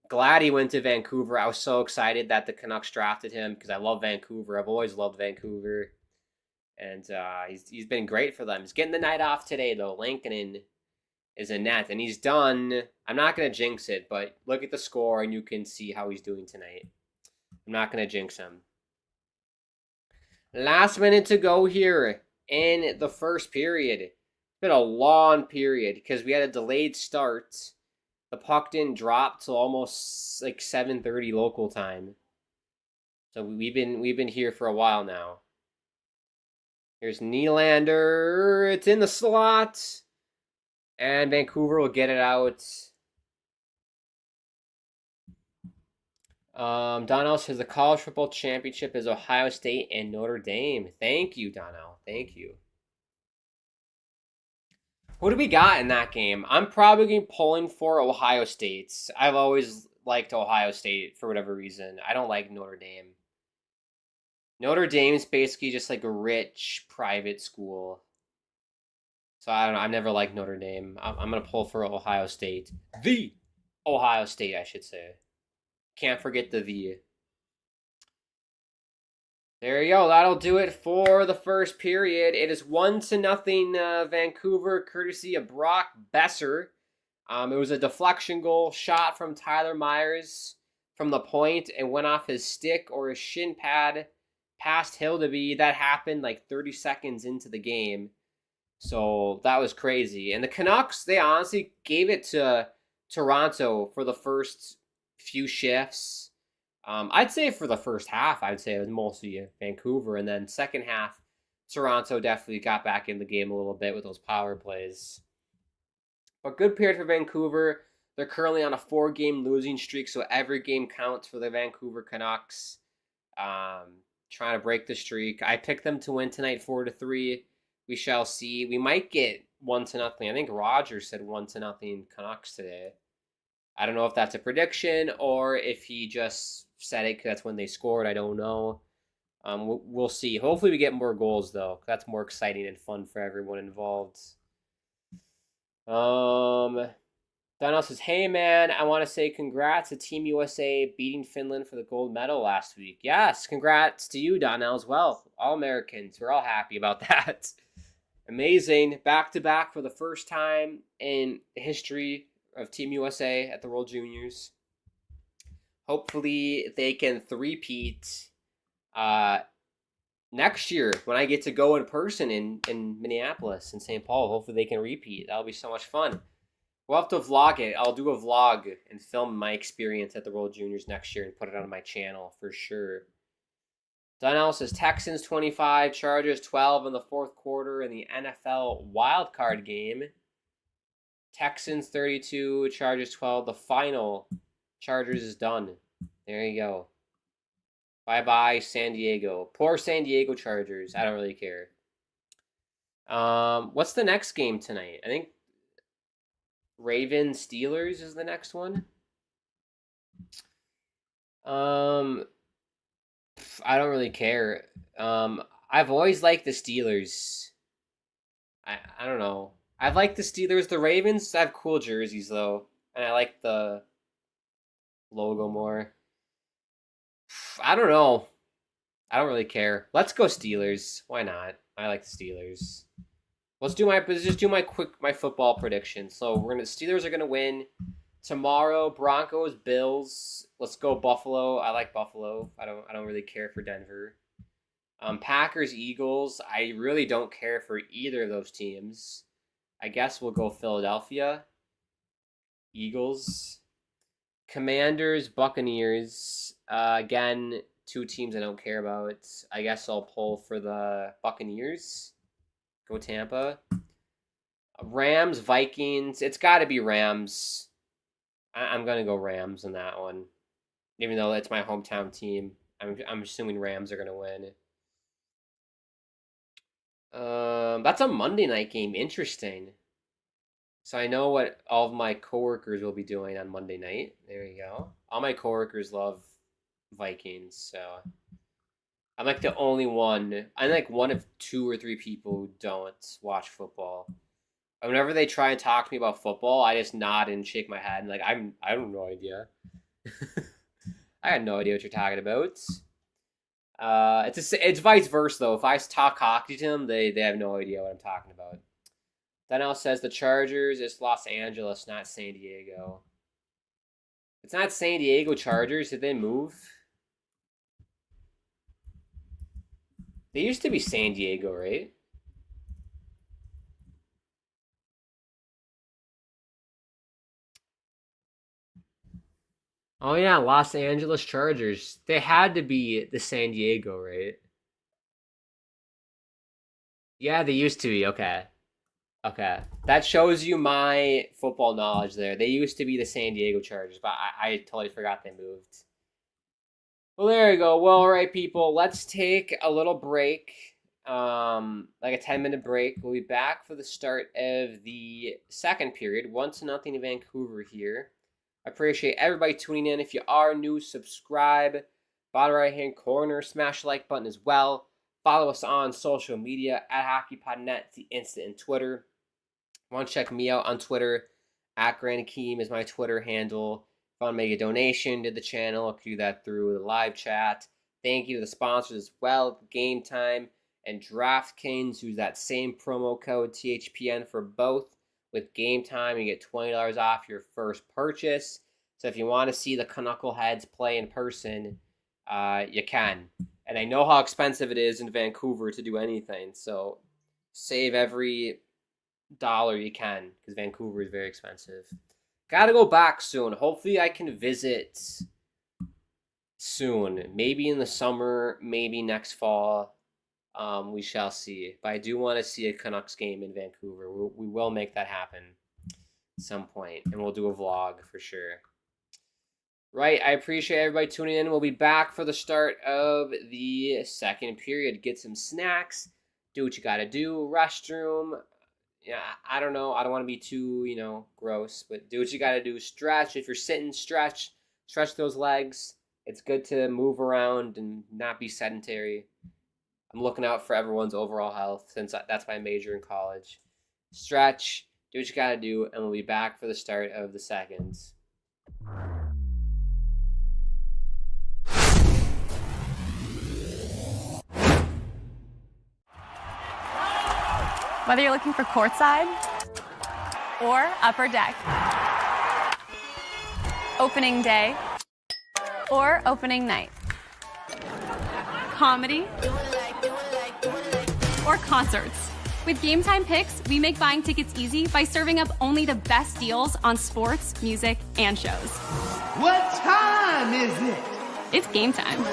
Glad he went to Vancouver. I was so excited that the Canucks drafted him because I love Vancouver. I've always loved Vancouver. And he's been great for them. He's getting the night off today, though. Lankinen is in net, and he's done. I'm not going to jinx it, but look at the score, and you can see how he's doing tonight. I'm not going to jinx him. Last minute to go here in the first period. It's been a long period because we had a delayed start. The puck didn't drop till almost like 7:30 local time. So we've been here for a while now. Here's Nylander. It's in the slot. And Vancouver will get it out. Donnell says the college football championship is Ohio State and Notre Dame. Thank you, Donnell. Thank you. Who do we got in that game? I'm probably pulling for Ohio State. I've always liked Ohio State for whatever reason. I don't like Notre Dame. Notre Dame's basically just like a rich private school. So I don't know. I've never liked Notre Dame. I'm going to pull for Ohio State. The Ohio State, I should say. Can't forget the V. There you go. That'll do it for the first period. It is 1-0 Vancouver, courtesy of Brock Besser. It was a deflection goal shot from Tyler Myers from the point and went off his stick or his shin pad past Hildeby. That happened like 30 seconds into the game. So that was crazy. And the Canucks, they honestly gave it to Toronto for the first few shifts. I'd say for the first half, I'd say it was mostly Vancouver. And then second half, Toronto definitely got back in the game a little bit with those power plays. But good period for Vancouver. They're currently on a 4-game losing streak, so every game counts for the Vancouver Canucks. Trying to break the streak. I picked them to win tonight 4-3. We shall see. We might get 1-0. I think Roger said 1-0 Canucks today. I don't know if that's a prediction or if he just said it because that's when they scored. I don't know. We'll see. Hopefully we get more goals, though. That's more exciting and fun for everyone involved. Donnell says, "Hey, man, I want to say congrats to Team USA beating Finland for the gold medal last week." Yes, congrats to you, Donnell, as well. All Americans. We're all happy about that. Amazing. Back-to-back for the first time in history of Team USA at the World Juniors. Hopefully they can three-peat next year when I get to go in person in Minneapolis and St. Paul. Hopefully they can repeat. That'll be so much fun. We'll have to vlog it. I'll do a vlog and film my experience at the World Juniors next year and put it on my channel for sure. Donnell says Texans 25, Chargers 12 in the fourth quarter in the NFL wildcard game. Texans 32, Chargers 12. The final. Chargers is done. There you go. Bye-bye, San Diego. Poor San Diego Chargers. I don't really care. What's the next game tonight? I think Ravens Steelers is the next one. I don't really care. I've always liked the Steelers. I don't know. I've liked the Steelers. The Ravens have cool jerseys though, and I like the logo more. I don't know. I don't really care. Let's go Steelers. Why not? I like the Steelers. Let's just do my football prediction. So Steelers are gonna win tomorrow. Broncos, Bills. Let's go Buffalo. I like Buffalo. I don't really care for Denver. Packers, Eagles. I really don't care for either of those teams. I guess we'll go Philadelphia. Eagles. Commanders, Buccaneers. Again, two teams I don't care about. I guess I'll pull for the Buccaneers. Go Tampa. Rams, Vikings. It's got to be Rams. I'm going to go Rams in that one. Even though it's my hometown team. I'm assuming Rams are going to win. That's a Monday night game. Interesting. So I know what all of my coworkers will be doing on Monday night. There you go. All my coworkers love Vikings, so I'm like the only one. I'm like one of 2 or 3 people who don't watch football. And whenever they try and talk to me about football, I just nod and shake my head and like I have no idea. I had no idea what you're talking about. It's vice versa though. If I talk hockey to them, they have no idea what I'm talking about. Donnell says the Chargers. It's Los Angeles, not San Diego. It's not San Diego Chargers. Did they move? They used to be San Diego, right? Oh yeah, Los Angeles Chargers. They had to be the San Diego, right? Yeah, they used to be. Okay. Okay. That shows you my football knowledge there. They used to be the San Diego Chargers, but I totally forgot they moved. Well, there you go. Well, all right, people. Let's take a little break. Like a 10-minute break. We'll be back for the start of the second period. 1-0 in Vancouver here. I appreciate everybody tuning in. If you are new, subscribe. Bottom right-hand corner, smash the like button as well. Follow us on social media at HockeyPodNet, the Insta and Twitter. Want to check me out on Twitter? At Grant Akeem is my Twitter handle. If you want to make a donation to the channel, I can do that through the live chat. Thank you to the sponsors as well, Game Time and DraftKings. Use that same promo code THPN for both. With Game Time, you get $20 off your first purchase. So if you want to see the Knuckleheads play in person, you can. And I know how expensive it is in Vancouver to do anything. So save every dollar you can because Vancouver is very expensive. Gotta go back soon. Hopefully I can visit soon. Maybe in the summer, maybe next fall. We shall see. But I do want to see a Canucks game in Vancouver. We will make that happen at some point. And we'll do a vlog for sure. Right, I appreciate everybody tuning in. We'll be back for the start of the second period. Get some snacks. Do what you gotta do. Restroom. Yeah, I don't know. I don't want to be too, gross. But do what you gotta do. Stretch. If you're sitting, stretch. Stretch those legs. It's good to move around and not be sedentary. I'm looking out for everyone's overall health since that's my major in college. Stretch. Do what you gotta do. And we'll be back for the start of the seconds. Whether you're looking for courtside or upper deck, opening day or opening night, comedy or concerts. With Game Time Picks, we make buying tickets easy by serving up only the best deals on sports, music, and shows. What time is it? It's game time.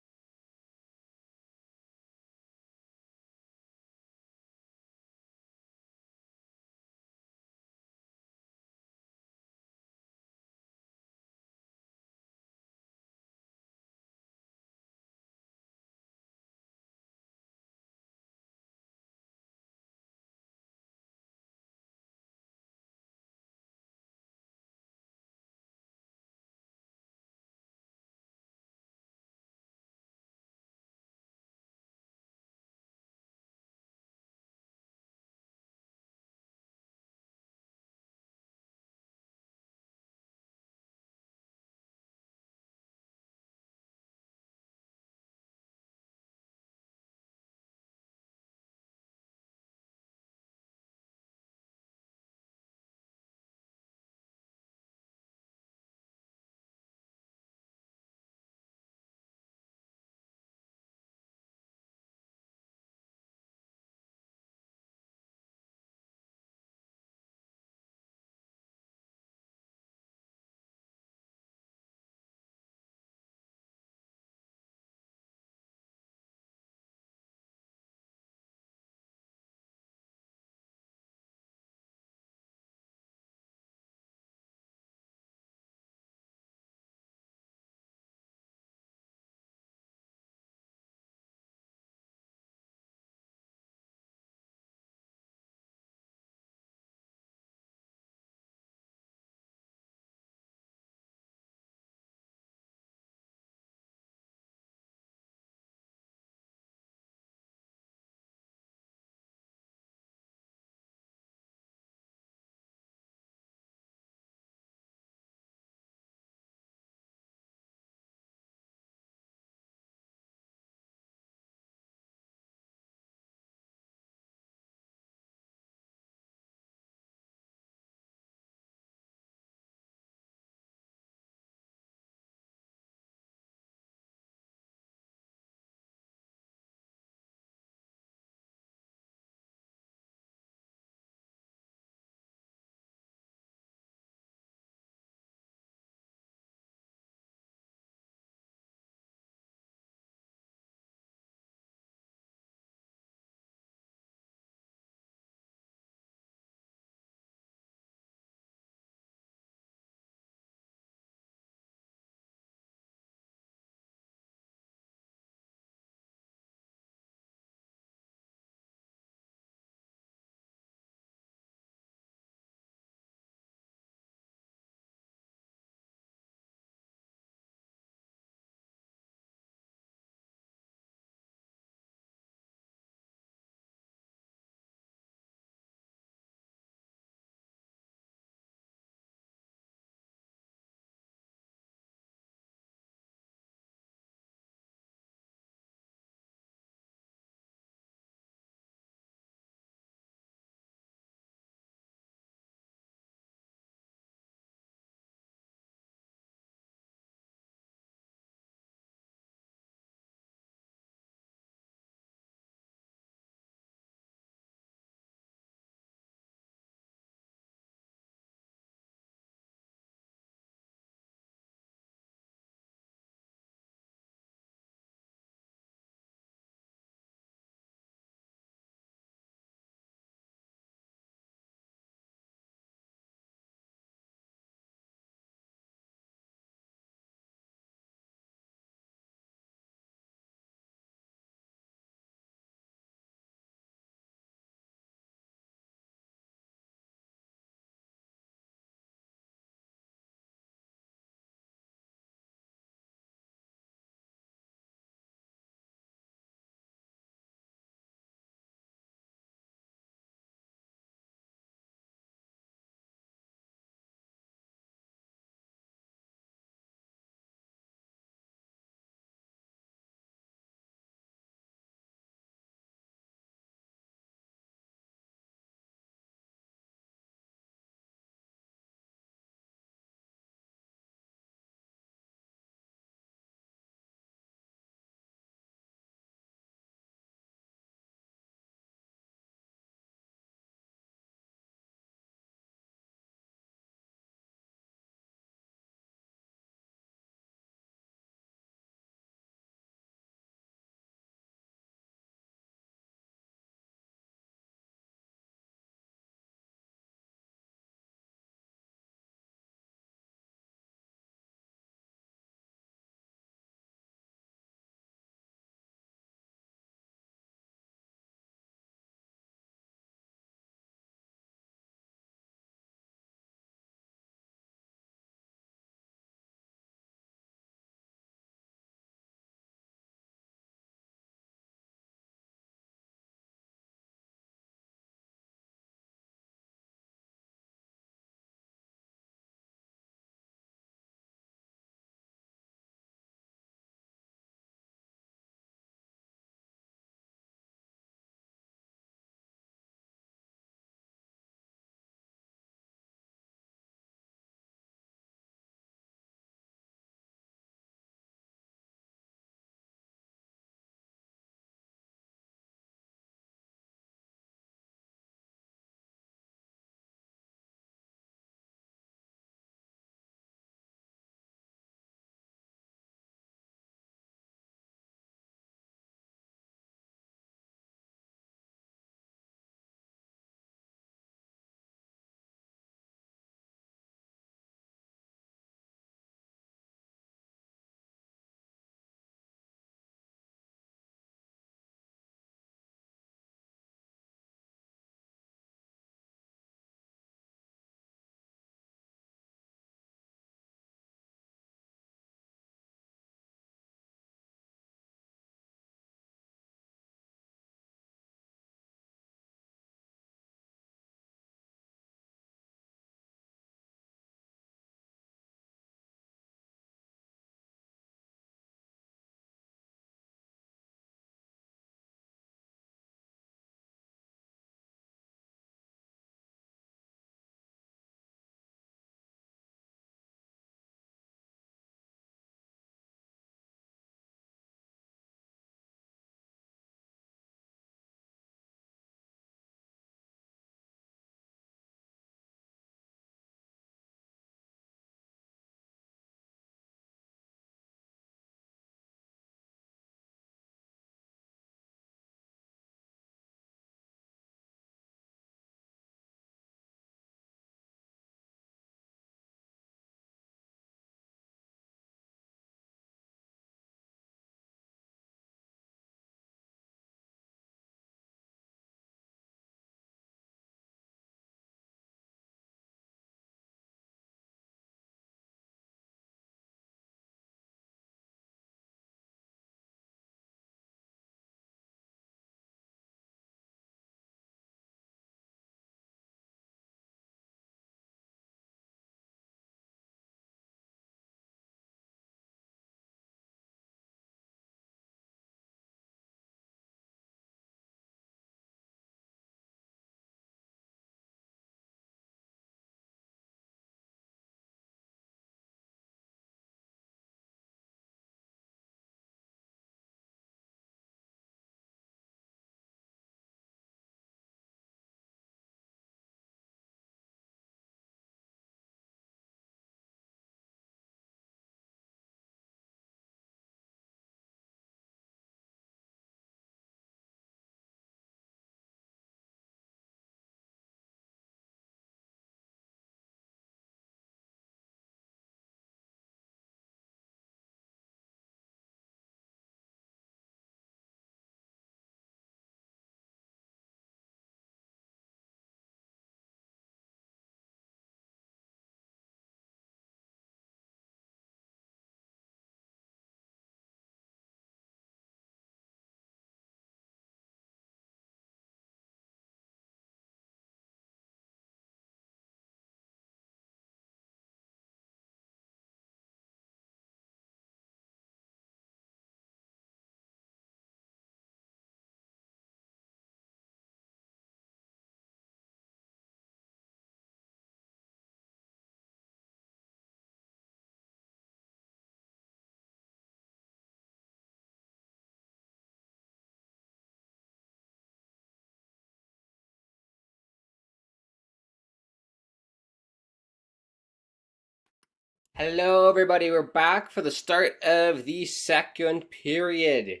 Hello, everybody. We're back for the start of the second period.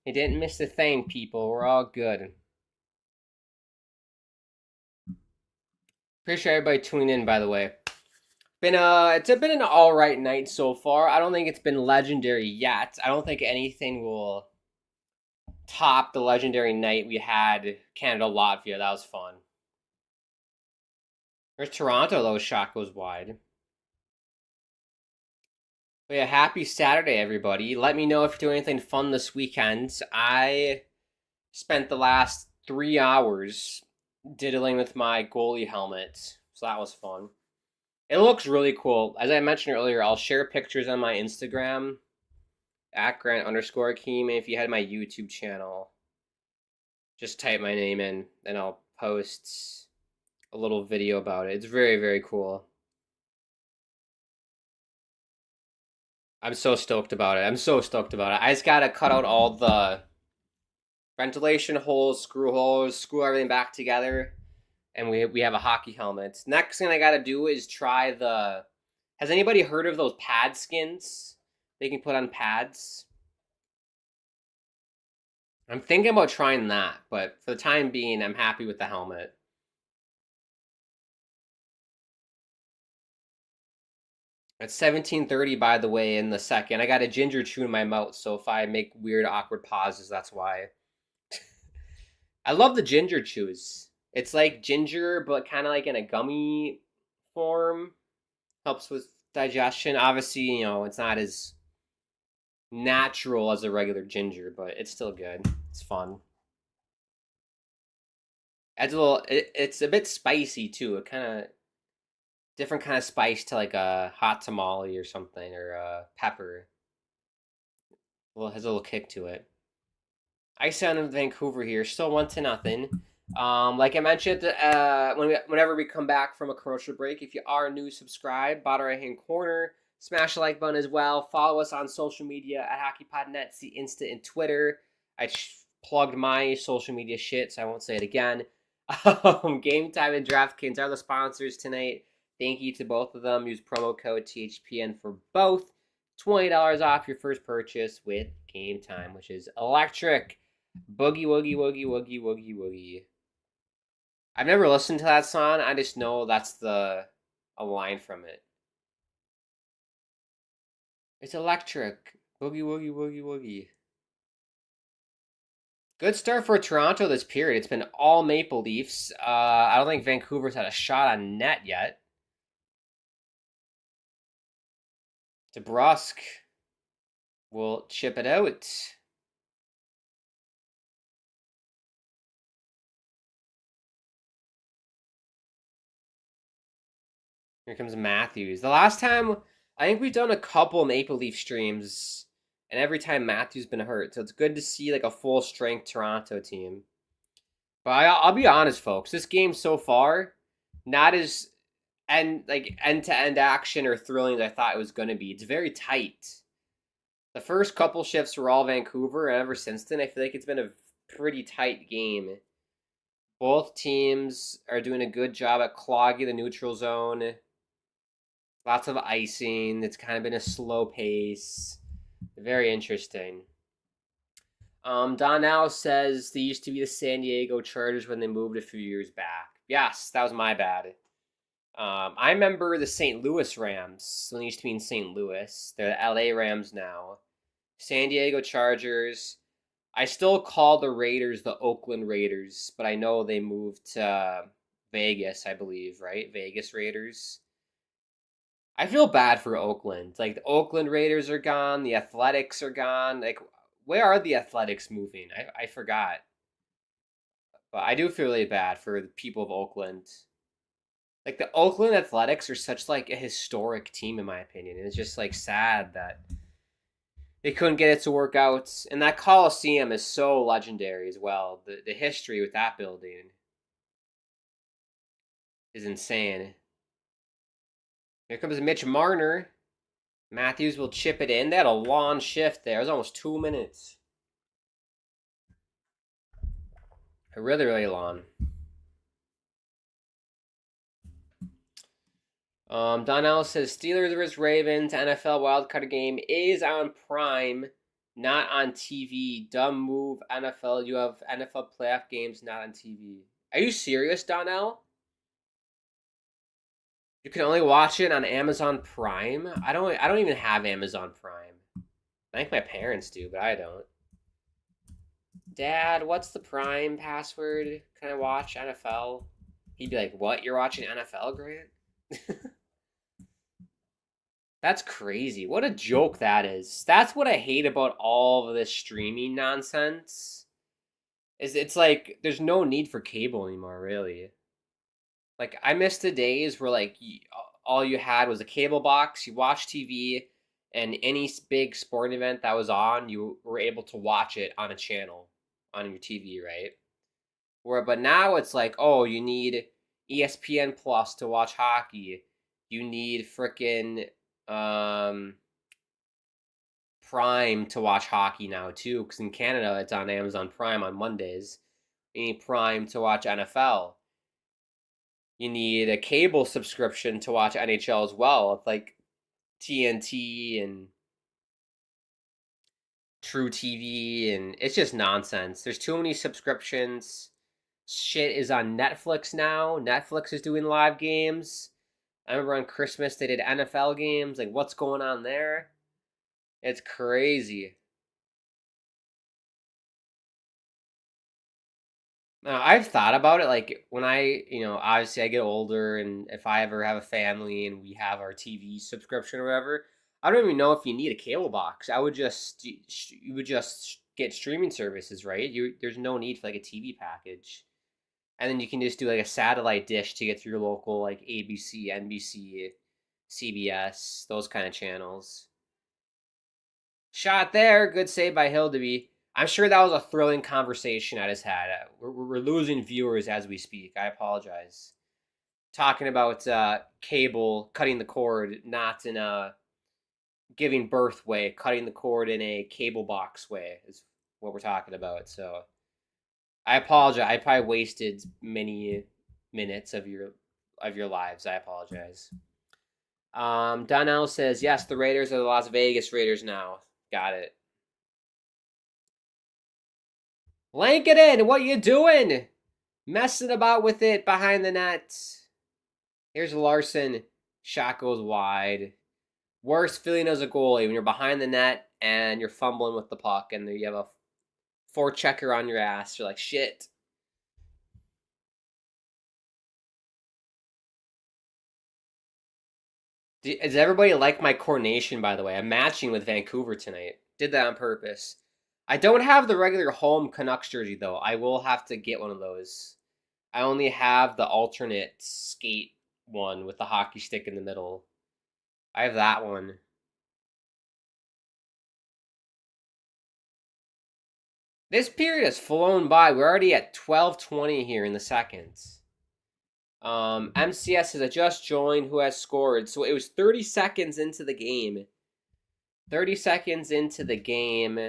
You didn't miss a thing, people. We're all good. Appreciate everybody tuning in, by the way. It's been an all right night so far. I don't think it's been legendary yet. I don't think anything will top the legendary night we had Canada Latvia. That was fun. There's Toronto though. Shot goes wide. But yeah, happy Saturday, everybody. Let me know if you're doing anything fun this weekend. I spent the last 3 hours diddling with my goalie helmet, so that was fun. It looks really cool. As I mentioned earlier, I'll share pictures on my Instagram at Grant_Keem. If you had my YouTube channel, just type my name in and I'll post a little video about it. It's very, very cool. I'm so stoked about it. I just gotta cut out all the ventilation holes, screw everything back together, and we have a hockey helmet. Next thing I gotta do is try the. Has anybody heard of those pad skins? They can put on pads. I'm thinking about trying that, but for the time being, I'm happy with the helmet. It's 17:30, by the way, in the second. I got a ginger chew in my mouth, so if I make weird, awkward pauses, that's why. I love the ginger chews. It's like ginger, but kind of like in a gummy form. Helps with digestion. Obviously, it's not as natural as a regular ginger, but it's still good. It's fun. Adds a little. It's a bit spicy too. It kind of different kind of spice to like a hot tamale or something, or a pepper. Well, has a little kick to it. Ice down in Vancouver here, still 1-0. Like I mentioned, whenever we come back from a commercial break, if you are new, subscribe, bottom right hand corner, smash the like button as well. Follow us on social media at HockeyPodNet, see Insta and Twitter. I plugged my social media shit, so I won't say it again. Game Time and DraftKings are the sponsors tonight. Thank you to both of them. Use promo code THPN for both. $20 off your first purchase with Game Time, which is electric. Boogie, woogie, woogie, woogie, woogie, woogie. I've never listened to that song. I just know that's a line from it. It's electric. Boogie, woogie, woogie, woogie. Good start for Toronto this period. It's been all Maple Leafs. I don't think Vancouver's had a shot on net yet. DeBrusque will chip it out. Here comes Matthews. The last time, I think we've done a couple Maple Leaf streams, and every time Matthews been hurt, so it's good to see like a full strength Toronto team. But I'll be honest, folks. This game so far, not as end to end action or thrilling as I thought it was going to be. It's very tight. The first couple shifts were all Vancouver, and ever since then, I feel like it's been a pretty tight game. Both teams are doing a good job at clogging the neutral zone. Lots of icing. It's kind of been a slow pace. Very interesting. Donnell says they used to be the San Diego Chargers when they moved a few years back. Yes, that was my bad. I remember the St. Louis Rams when they used to be in St. Louis. They're the LA Rams now. San Diego Chargers. I still call the Raiders the Oakland Raiders, but I know they moved to Vegas, I believe, right? Vegas Raiders. I feel bad for Oakland. Like, the Oakland Raiders are gone. The Athletics are gone. Like, where are the Athletics moving? I forgot. But I do feel really bad for the people of Oakland. Like, the Oakland Athletics are such, like, a historic team, in my opinion. And it's just, like, sad that they couldn't get it to work out. And that Coliseum is so legendary as well. The history with that building is insane. Here comes Mitch Marner. Matthews will chip it in. They had a long shift there. It was almost 2 minutes. Really, really long. Donnell says Steelers vs. Ravens NFL wildcard game is on Prime, not on TV. Dumb move, NFL. You have NFL playoff games not on TV. Are you serious, Donnell? You can only watch it on Amazon Prime. I don't even have Amazon Prime. I think my parents do, but I don't. Dad, what's the Prime password? Can I watch NFL? He'd be like, "What? You're watching NFL, Grant?" That's crazy. What a joke that is. That's what I hate about all of this streaming nonsense. Is it's like there's no need for cable anymore, really. Like I miss the days where like all you had was a cable box, you watched TV, and any big sporting event that was on, you were able to watch it on a channel on your TV, right? But now it's like, oh, you need ESPN Plus to watch hockey. You need frickin' Prime to watch hockey now too, because in Canada it's on Amazon Prime on Mondays. You need Prime to watch NFL. You need a cable subscription to watch NHL as well. It's like TNT and True TV, and it's just nonsense. There's too many subscriptions. Shit is on Netflix now. Netflix is doing live games. I remember on Christmas they did NFL games. Like, what's going on there? It's crazy. Now, I've thought about it, like, when obviously I get older, and if I ever have a family and we have our TV subscription or whatever, I don't even know if you need a cable box. You would just get streaming services, right? There's no need for, like, a TV package. And then you can just do, like, a satellite dish to get through your local, like, ABC, NBC, CBS, those kind of channels. Shot there. Good save by Hildeby. I'm sure that was a thrilling conversation I just had. We're losing viewers as we speak. I apologize. Talking about cable, cutting the cord, not in a giving birth way, cutting the cord in a cable box way is what we're talking about. So I apologize. I probably wasted many minutes of your lives. I apologize. Donnell says, yes, the Raiders are the Las Vegas Raiders now. Got it. Lank it in. What you doing? Messing about with it behind the net. Here's Larson. Shot goes wide. Worst feeling as a goalie when you're behind the net and you're fumbling with the puck and you have a forechecker on your ass. You're like, shit. Does everybody like my coordination, by the way? I'm matching with Vancouver tonight. Did that on purpose. I don't have the regular home Canucks jersey, though. I will have to get one of those. I only have the alternate skate one with the hockey stick in the middle. I have that one. This period has flown by. We're already at 12:20 here in the second. MCS has just joined who has scored. So it was 30 seconds into the game. 30 seconds into the game,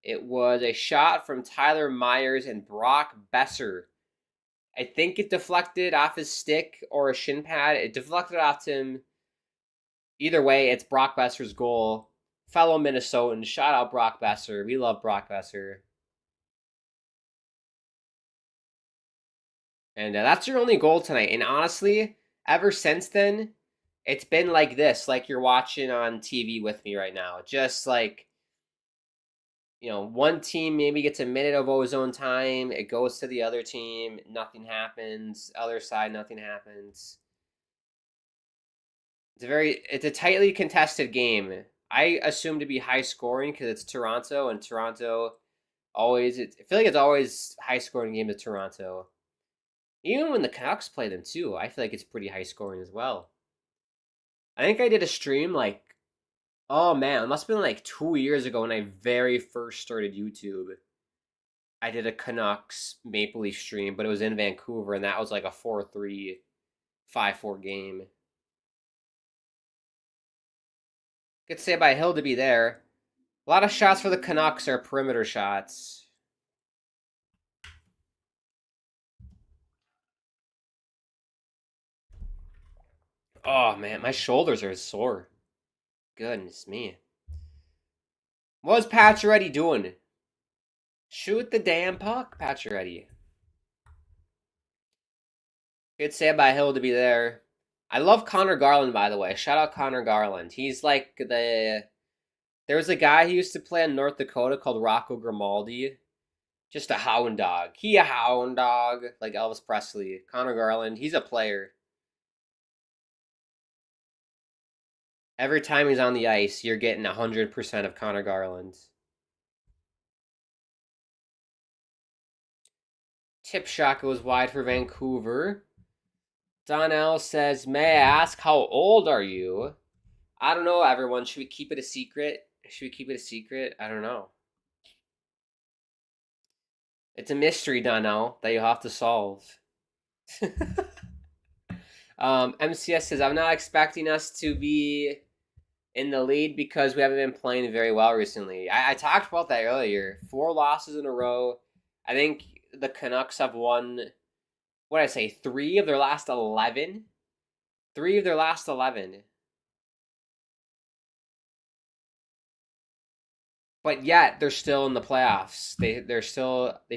it was a shot from Tyler Myers and Brock Besser. I think it deflected off his stick or a shin pad. It deflected off him. Either way, it's Brock Besser's goal. Fellow Minnesotan, shout out Brock Besser. We love Brock Besser. And that's your only goal tonight. And honestly, ever since then, it's been like this, like you're watching on TV with me right now. Just like, one team maybe gets a minute of ozone time. It goes to the other team. Nothing happens. Other side, nothing happens. It's a tightly contested game. I assume to be high scoring because it's Toronto, and Toronto always, I feel like it's always high scoring game to Toronto. Even when the Canucks play them too, I feel like it's pretty high scoring as well. I think I did a stream oh man, it must have been like 2 years ago when I very first started YouTube. I did a Canucks Maple Leaf stream, but it was in Vancouver, and that was like a 4-3, 5-4 game. Good save by Hill to be there. A lot of shots for the Canucks are perimeter shots. Oh man, my shoulders are sore. Goodness me. What's Pacioretty doing? Shoot the damn puck, Pacioretty. Good save by Hill to be there. I love Connor Garland, by the way. Shout out Connor Garland. He's like the. There was a guy who used to play in North Dakota called Rocco Grimaldi. Just a hound dog. He a hound dog, like Elvis Presley. Connor Garland, he's a player. Every time he's on the ice, you're getting 100% of Connor Garland. Tip shot goes wide for Vancouver. Donnell says, "May I ask how old are you?" I don't know, everyone. Should we keep it a secret? Should we keep it a secret? I don't know. It's a mystery, Donnell, that you'll have to solve. MCS says, "I'm not expecting us to be in the lead because we haven't been playing very well recently." I talked about that earlier. 4 losses in a row. I think the Canucks have won, what did I say, 3 of their last 11? 3 of their last 11. But yet they're still in the playoffs. They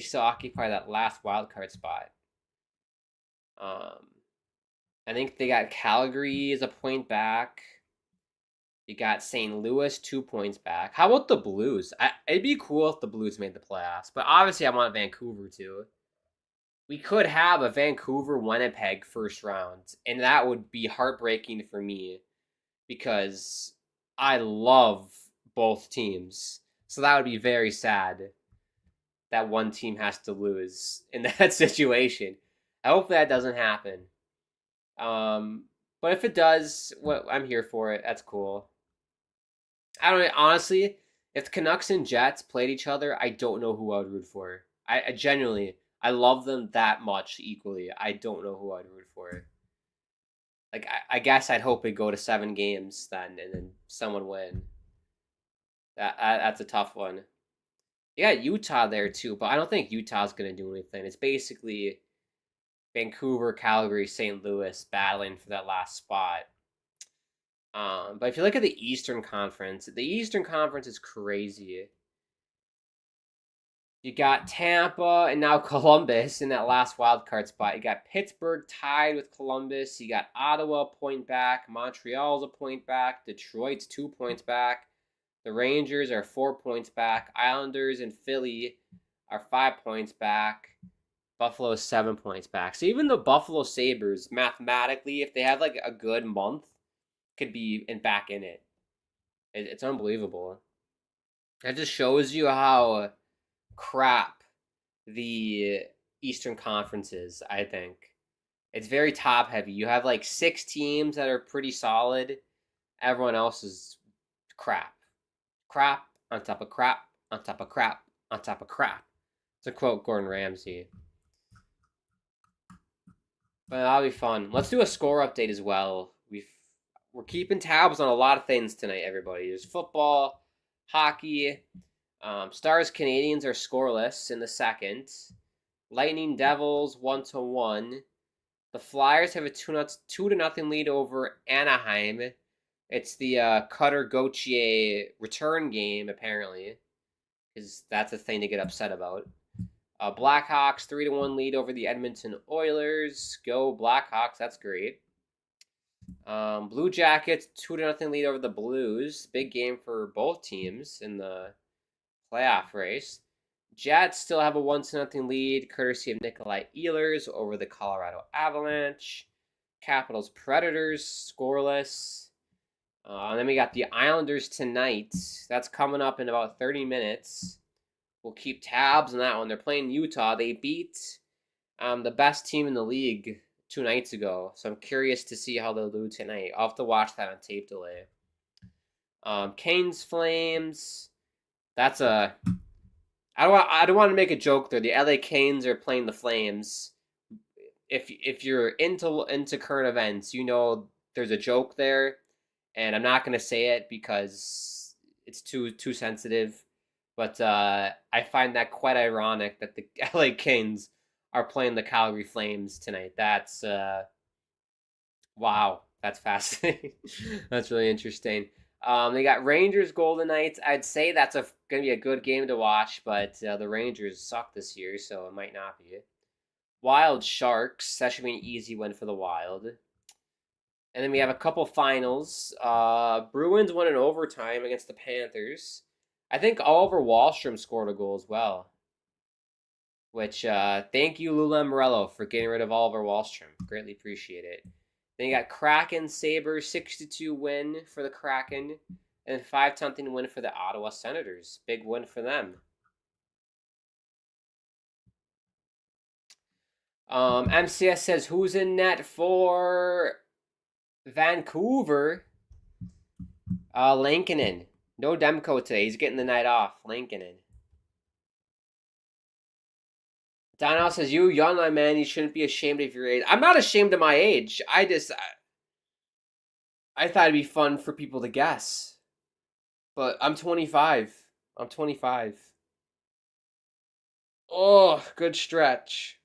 still occupy that last wild card spot. I think they got Calgary as a point back. You got St. Louis 2 points back. How about the Blues? It'd be cool if the Blues made the playoffs, but obviously I want Vancouver to. We could have a Vancouver Winnipeg first round, and that would be heartbreaking for me because I love both teams. So that would be very sad that one team has to lose in that situation. I hope that doesn't happen. But if it does, I'm here for it. That's cool. I don't honestly. If the Canucks and Jets played each other, I don't know who I would root for. I genuinely, I love them that much equally. I don't know who I'd root for. Like I guess I'd hope it go to 7 games then, and then someone win. That's a tough one. You got Utah there too, but I don't think Utah's gonna do anything. It's basically Vancouver, Calgary, St. Louis battling for that last spot. But if you look at the Eastern Conference is crazy. You got Tampa and now Columbus in that last wild card spot. You got Pittsburgh tied with Columbus. You got Ottawa a point back. Montreal's a point back. Detroit's 2 points back. The Rangers are 4 points back. Islanders and Philly are 5 points back. Buffalo is 7 points back. So even the Buffalo Sabres, mathematically, if they have like a good month, could be back in it. It's unbelievable. It just shows you how crap the Eastern Conference is, I think. It's very top heavy. You have like 6 teams that are pretty solid. Everyone else is crap. Crap on top of crap on top of crap on top of crap. To quote Gordon Ramsay. But that'll be fun. Let's do a score update as well. We're keeping tabs on a lot of things tonight, everybody. There's football, hockey. Stars Canadians are scoreless in the second. Lightning Devils 1-1. The Flyers have a 2-0 lead over Anaheim. It's the Cutter Gauthier return game, apparently, because that's a thing to get upset about. Blackhawks 3-1 lead over the Edmonton Oilers. Go Blackhawks, that's great. Blue Jackets 2-0 lead over the Blues. Big game for both teams in the playoff race. Jets still have a 1-0 lead, courtesy of Nikolai Ehlers over the Colorado Avalanche. Capitals Predators scoreless. And then we got the Islanders tonight. That's coming up in about 30 minutes. We'll keep tabs on that one. They're playing Utah. They beat the best team in the league 2 nights ago. So I'm curious to see how they'll do tonight. I'll have to watch that on tape delay. Canes Flames. That's a... I don't want to make a joke there. The LA Canes are playing the Flames. If you're into current events, you know there's a joke there. And I'm not going to say it because it's too sensitive. But I find that quite ironic that the LA Canes are playing the Calgary Flames tonight. That's wow. That's fascinating. That's really interesting. They got Rangers Golden Knights. I'd say that's going to be a good game to watch, but the Rangers suck this year, so it might not be. Wild Sharks. That should be an easy win for the Wild. And then we have a couple finals. Bruins won in overtime against the Panthers. I think Oliver Wahlstrom scored a goal as well. Which, thank you, Lula Morello, for getting rid of Oliver Wahlstrom. Greatly appreciate it. Then you got Kraken Sabres, 6-2 win for the Kraken. And 5-0 win for the Ottawa Senators. Big win for them. MCS says, who's in net for Vancouver? Lankinen. No Demko today. He's getting the night off. Lankinen. Donald says, you young, my man, you shouldn't be ashamed of your age. I'm not ashamed of my age. I thought it'd be fun for people to guess. But I'm 25. I'm 25. Oh, good stretch.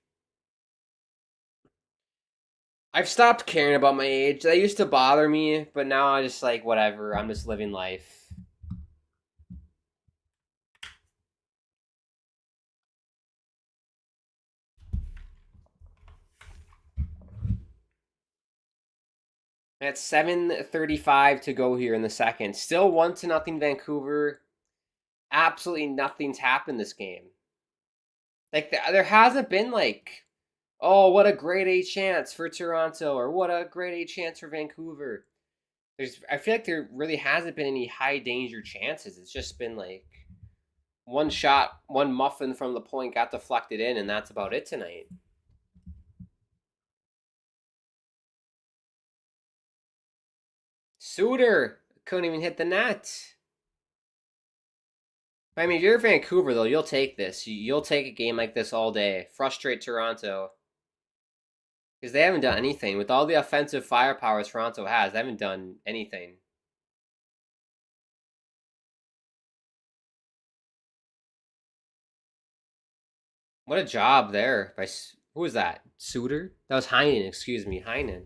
I've stopped caring about my age. That used to bother me, but now I just like, whatever. I'm just living life. At 7:35 to go here in the second. Still 1-0 Vancouver. Absolutely nothing's happened this game. Like, there hasn't been like, oh, what a grade A chance for Toronto, or what a grade A chance for Vancouver. I feel like there really hasn't been any high danger chances. It's just been like one shot, one muffin from the point got deflected in, and that's about it tonight. Suter couldn't even hit the net. I mean, if you're Vancouver, though, you'll take this. You'll take a game like this all day. Frustrate Toronto. Because they haven't done anything. With all the offensive firepower Toronto has, they haven't done anything. What a job there. Who was that? Suter? That was Heinen, excuse me. Heinen.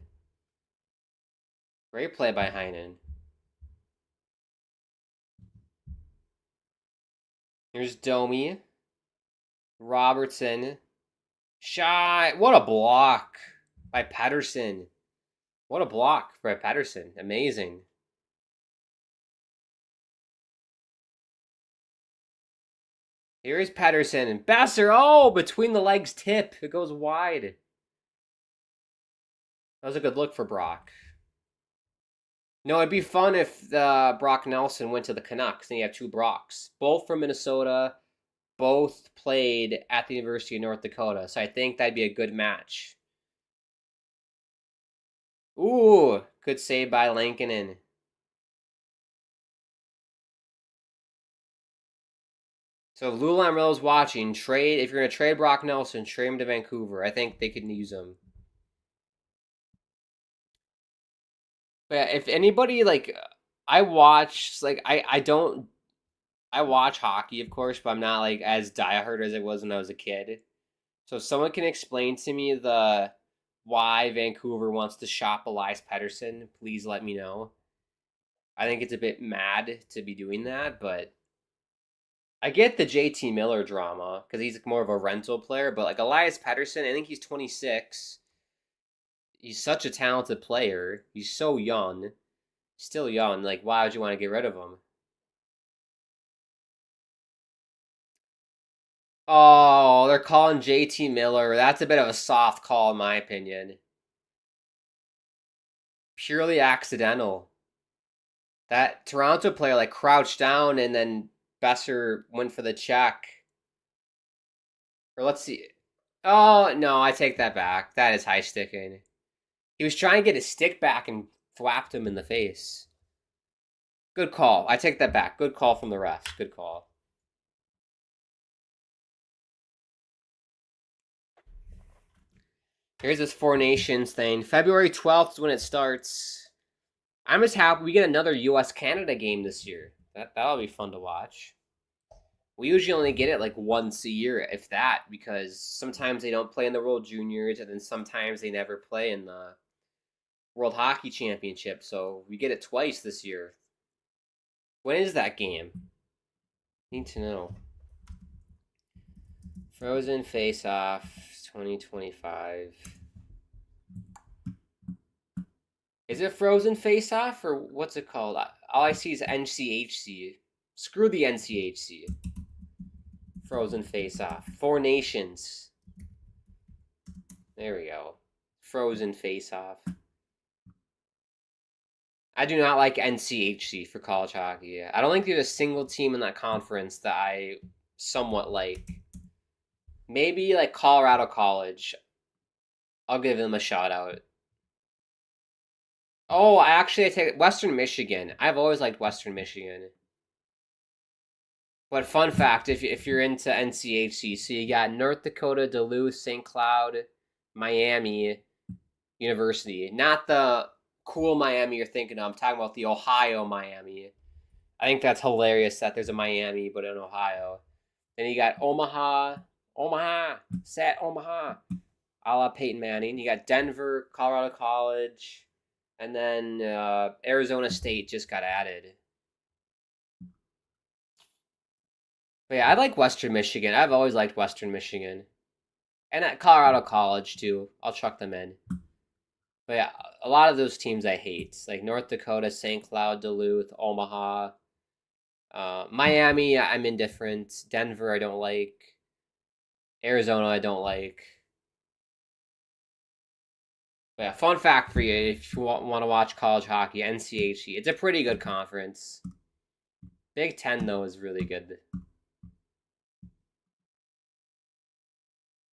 Great play by Heinen. Here's Domi. Robertson. Shot. What a block by Pettersson. What a block by Pettersson. Amazing. Here's Pettersson and Besser. Oh, between the legs tip. It goes wide. That was a good look for Brock. No, it'd be fun if Brock Nelson went to the Canucks and you have two Brocks. Both from Minnesota. Both played at the University of North Dakota. So I think that'd be a good match. Ooh, good save by Lankinen. So if Lou Lamoriello's watching, if you're going to trade Brock Nelson, trade him to Vancouver. I think they could use him. But if anybody, like, I watch hockey, of course, but I'm not, like, as diehard as I was when I was a kid. So if someone can explain to me why Vancouver wants to shop Elias Pettersson, please let me know. I think it's a bit mad to be doing that, but I get the JT Miller drama because he's more of a rental player, but like Elias Pettersson, I think he's 26. He's such a talented player. He's so young. Still young. Like, why would you want to get rid of him? Oh, they're calling JT Miller. That's a bit of a soft call, in my opinion. Purely accidental. That Toronto player, like, crouched down and then Besser went for the check. Or let's see. Oh, no, I take that back. That is high sticking. He was trying to get his stick back and thwapped him in the face. Good call. I take that back. Good call from the refs. Good call. Here's this Four Nations thing. February 12th is when it starts. I'm just happy we get another US-Canada game this year. That'll be fun to watch. We usually only get it like once a year, if that, because sometimes they don't play in the World Juniors, and then sometimes they never play in the World Hockey Championship, so we get it twice this year. When is that game? Need to know. Frozen Face Off 2025. Is it Frozen Face Off or what's it called? All I see is NCHC. Screw the NCHC. Frozen Face Off. Four Nations. There we go. Frozen Face Off. I do not like NCHC for college hockey. I don't think there's a single team in that conference that I somewhat like. Maybe like Colorado College. I'll give them a shout out. Oh, I take Western Michigan. I've always liked Western Michigan. But fun fact, if you're into NCHC, so you got North Dakota, Duluth, St. Cloud, Miami University. Not the cool Miami you're thinking of. I'm talking about the Ohio Miami. I think that's hilarious that there's a Miami, but in Ohio. Then you got Omaha, Sat Omaha, a la Peyton Manning. You got Denver, Colorado College, and then Arizona State just got added. But yeah, I like Western Michigan. I've always liked Western Michigan. And at Colorado College, too. I'll chuck them in. But yeah, a lot of those teams I hate. Like North Dakota, St. Cloud, Duluth, Omaha. Miami, I'm indifferent. Denver, I don't like. Arizona, I don't like. But yeah, fun fact for you, if you want to watch college hockey, NCHC. It's a pretty good conference. Big Ten, though, is really good.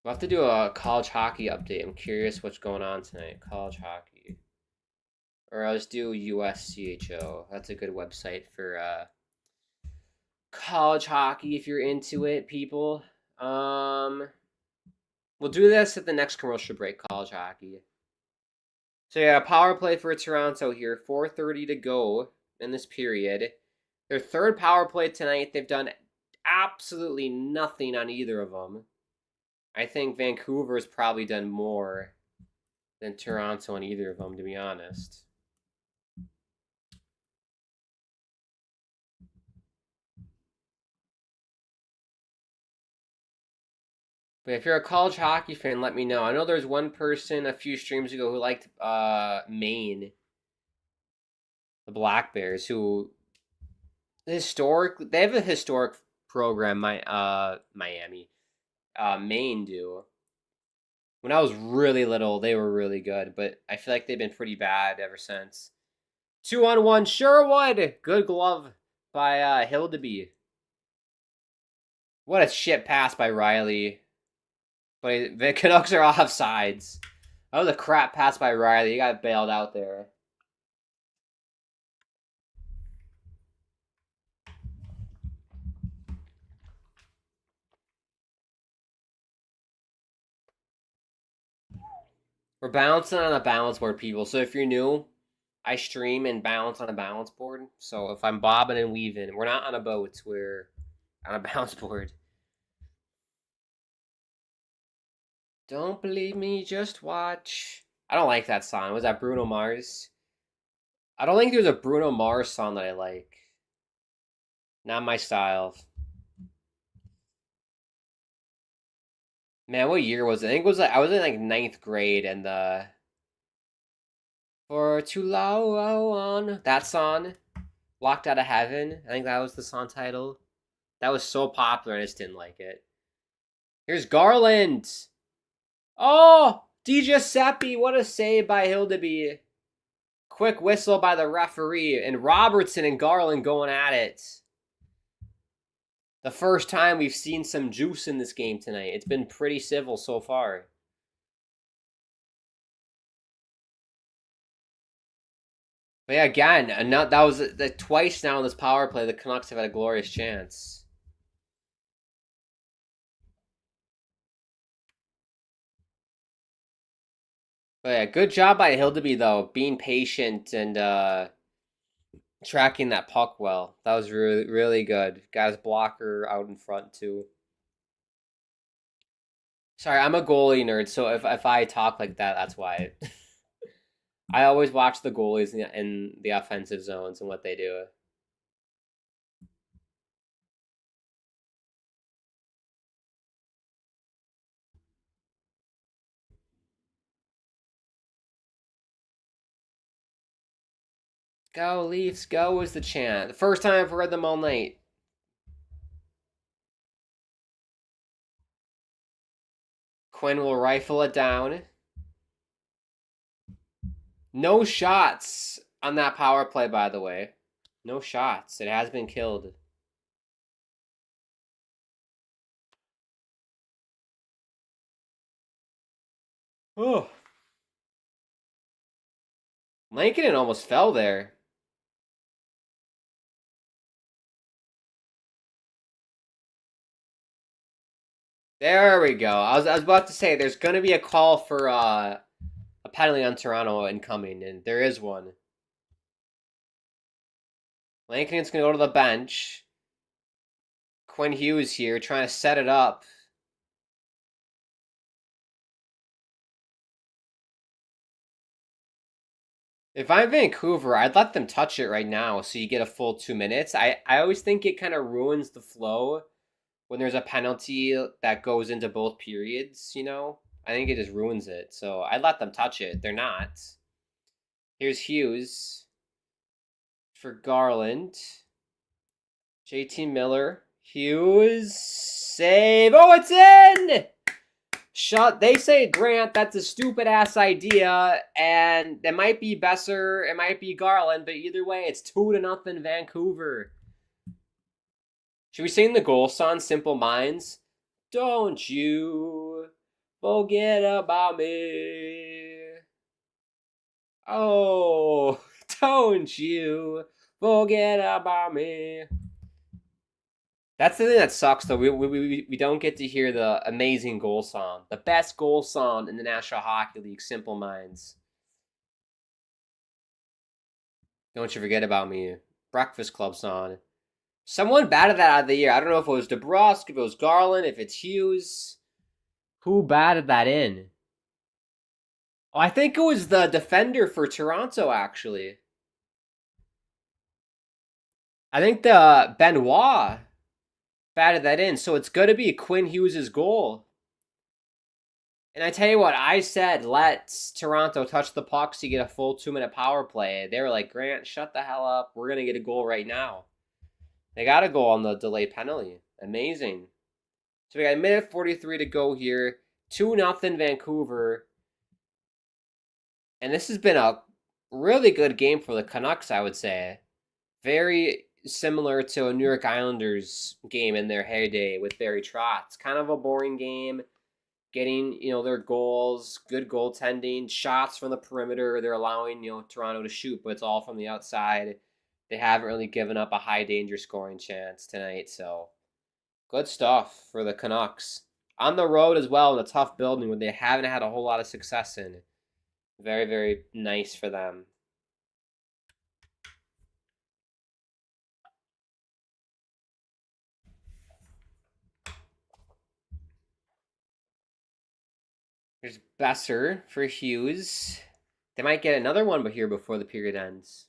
We'll have to do a college hockey update. I'm curious what's going on tonight. College hockey. Or I'll just do USCHO. That's a good website for college hockey if you're into it, people. We'll do this at the next commercial break, college hockey. So yeah, power play for Toronto here. 4:30 to go in this period. Their third power play tonight. They've done absolutely nothing on either of them. I think Vancouver's probably done more than Toronto on either of them, to be honest. But if you're a college hockey fan, let me know. I know there's one person a few streams ago who liked Maine, the Black Bears, who they have a historic program. Miami. Maine do. When I was really little, they were really good, but I feel like they've been pretty bad ever since. 2-on-1, Sherwood! Good glove by Hildeby. What a shit pass by Riley. But the Canucks are offsides. That was a crap pass by Riley. He got bailed out there. We're balancing on a balance board, people. So if you're new, I stream and balance on a balance board. So if I'm bobbing and weaving, we're not on a boat. We're on a balance board. Don't believe me, just watch. I don't like that song. Was that Bruno Mars? I don't think there's a Bruno Mars song that I like. Not my style. Man, what year was it? I think it was I was in like ninth grade, and the For Too Low on that song, Locked Out of Heaven. I think that was the song title. That was so popular, I just didn't like it. Here's Garland. Oh, DiGiuseppe, what a save by Hildeby. Quick whistle by the referee, and Robertson and Garland going at it. The first time we've seen some juice in this game tonight. It's been pretty civil so far. But yeah, again, that was the twice now in this power play the Canucks have had a glorious chance. But yeah, good job by Hildeby though, being patient and tracking that puck well. That was really, really good. Got his blocker out in front too. Sorry, I'm a goalie nerd, so if I talk like that, that's why. I always watch the goalies in the offensive zones and what they do. Go Leafs, go was the chant. The first time I've heard them all night. Quinn will rifle it down. No shots on that power play, by the way. No shots. It has been killed. Oh. Lankinen almost fell there. There we go. I was about to say there's gonna be a call for a penalty on Toronto incoming, and there is one. Lankinen's gonna go to the bench. Quinn Hughes here trying to set it up. If I'm Vancouver, I'd let them touch it right now so you get a full 2 minutes. I always think it kind of ruins the flow when there's a penalty that goes into both periods, you know? I think it just ruins it. So I'd let them touch it. They're not. Here's Hughes for Garland. JT Miller. Hughes. Save. Oh, it's in! Shut. They say Grant. That's a stupid ass idea, and it might be Besser, it might be Garland, but either way, it's 2-0 Vancouver. Should we sing the goal song, Simple Minds? Don't you forget about me. Oh, don't you forget about me. That's the thing that sucks, though. We don't get to hear the amazing goal song. The best goal song in the National Hockey League, Simple Minds. Don't you forget about me. Breakfast Club song. Someone batted that out of the year. I don't know if it was DeBrusque, if it was Garland, if it's Hughes. Who batted that in? Oh, I think it was the defender for Toronto, actually. I think the Benoit batted that in, so it's going to be Quinn Hughes' goal. And I tell you what, I said let Toronto touch the puck so you get a full 2-minute power play. They were like, Grant, shut the hell up. We're going to get a goal right now. They got a goal on the delayed penalty. Amazing. So we got a minute 43 to go here. 2-0 Vancouver. And this has been a really good game for the Canucks, I would say. Very similar to a New York Islanders game in their heyday with Barry Trotz. Kind of a boring game. Getting, their goals, good goaltending, shots from the perimeter. They're allowing, Toronto to shoot, but it's all from the outside. They haven't really given up a high danger scoring chance tonight, so good stuff for the Canucks. On the road as well in a tough building where they haven't had a whole lot of success in. Very, very nice for them. There's Besser for Hughes. They might get another one but here before the period ends.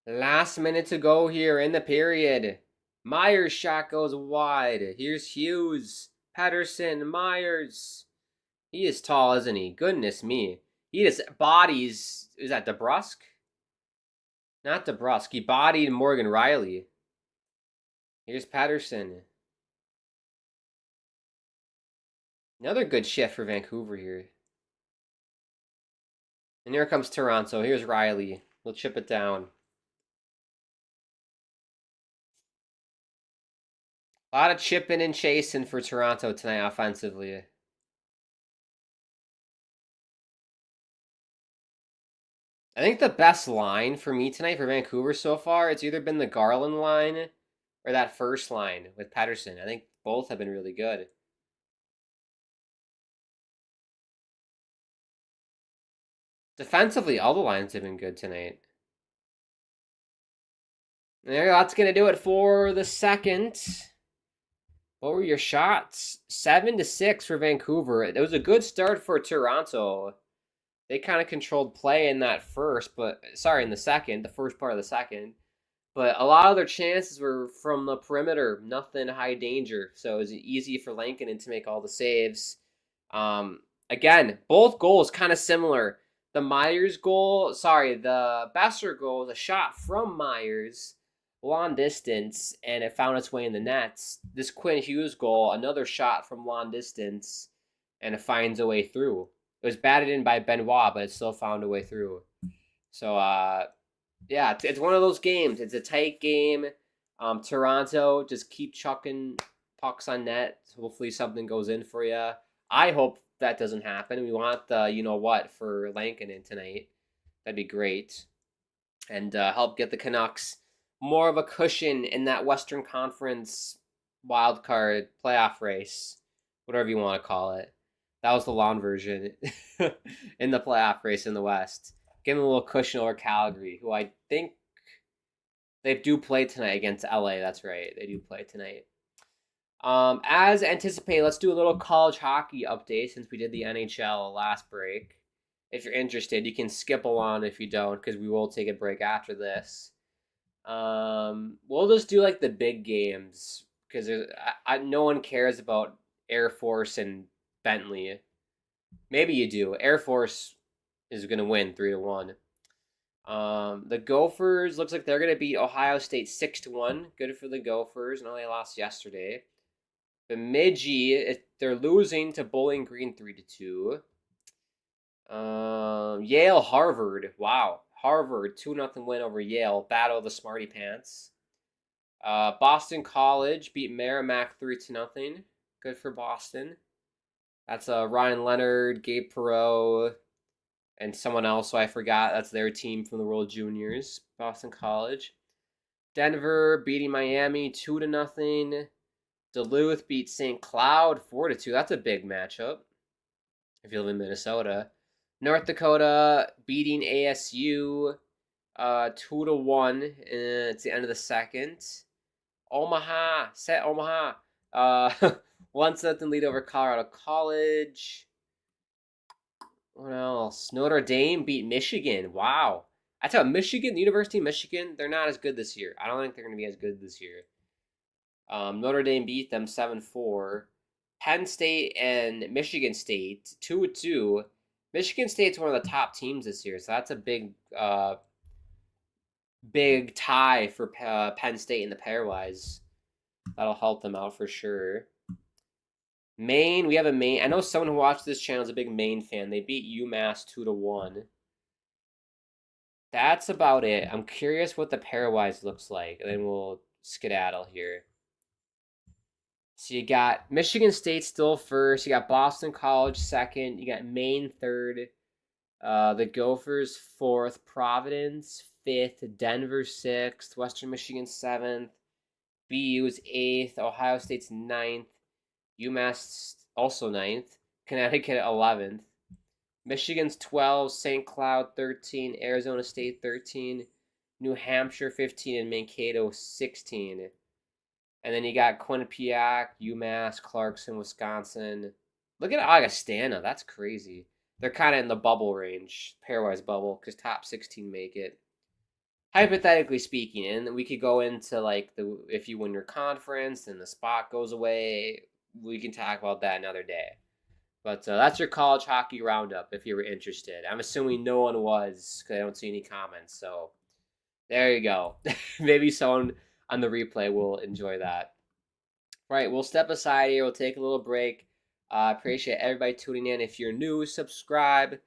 Last minute to go here in the period. Myers' shot goes wide. Here's Hughes. Pettersson. Myers. He is tall, isn't he? Goodness me. He just bodies. Is that DeBrusque? Not DeBrusque. He bodied Morgan Riley. Here's Pettersson. Another good shift for Vancouver here. And here comes Toronto. Here's Riley. We'll chip it down. A lot of chipping and chasing for Toronto tonight offensively. I think the best line for me tonight for Vancouver so far, it's either been the Garland line or that first line with Pettersson. I think both have been really good. Defensively, all the lines have been good tonight. There, that's going to do it for the second. What were your shots? 7-6 for Vancouver. It was a good start for Toronto. They kind of controlled play in that in the second, the first part of the second. But a lot of their chances were from the perimeter, nothing high danger. So it was easy for Lankinen to make all the saves. Again, both goals kind of similar. The Besser goal was a shot from Myers, long distance, and it found its way in the nets. This Quinn Hughes goal, another shot from long distance, and it finds a way through. It was batted in by Benoit, but it still found a way through. So, yeah, it's one of those games. It's a tight game. Toronto, just keep chucking pucks on net. Hopefully something goes in for you. I hope that doesn't happen. We want the you-know-what for Lankinen tonight. That'd be great. And help get the Canucks more of a cushion in that Western Conference wildcard playoff race, whatever you want to call it. That was the long version in the playoff race in the West. Give them a little cushion over Calgary, who I think they do play tonight against LA. That's right. They do play tonight. As anticipated, let's do a little college hockey update since we did the NHL last break. If you're interested, you can skip along if you don't, because we will take a break after this. We'll just do like the big games because no one cares about Air Force and Bentley. Maybe you do. Air Force is going to win 3-1. The Gophers looks like they're going to beat Ohio State 6-1. Good for the Gophers. No, they lost yesterday. Bemidji, they're losing to Bowling Green 3-2. Yale, Harvard. Wow. Harvard, 2-0 win over Yale. Battle of the Smarty Pants. Boston College beat Merrimack 3-0. Good for Boston. That's Ryan Leonard, Gabe Perreault, and someone else who I forgot. That's their team from the World Juniors. Boston College. Denver beating Miami 2-0. Duluth beat St. Cloud 4-2. That's a big matchup if you live in Minnesota. North Dakota beating ASU 2-1. It's the end of the second. Omaha. 1-0 lead over Colorado College. What else? Notre Dame beat Michigan. Wow. I tell you, Michigan, the University of Michigan, they're not as good this year. I don't think they're going to be as good this year. Notre Dame beat them 7-4. Penn State and Michigan State 2-2. Michigan State's one of the top teams this year, so that's a big tie for Penn State in the pairwise. That'll help them out for sure. Maine, we have a Maine. I know someone who watched this channel is a big Maine fan. They beat UMass 2-1. That's about it. I'm curious what the pairwise looks like, and then we'll skedaddle here. So you got Michigan State still first. You got Boston College second. You got Maine third. The Gophers fourth. Providence fifth. Denver sixth. Western Michigan seventh. BU's eighth. Ohio State's ninth. UMass also ninth. Connecticut 11th. Michigan's 12. St. Cloud 13. Arizona State 13. New Hampshire 15. And Mankato 16. And then you got Quinnipiac, UMass, Clarkson, Wisconsin. Look at Augustana. That's crazy. They're kind of in the bubble range, pairwise bubble, because top 16 make it. Hypothetically speaking, and we could go into like if you win your conference and the spot goes away, we can talk about that another day. But that's your college hockey roundup if you were interested. I'm assuming no one was because I don't see any comments. So there you go. Maybe someone on the replay will enjoy that. All right, we'll step aside here. We'll take a little break. Appreciate everybody tuning in. If you're new, subscribe.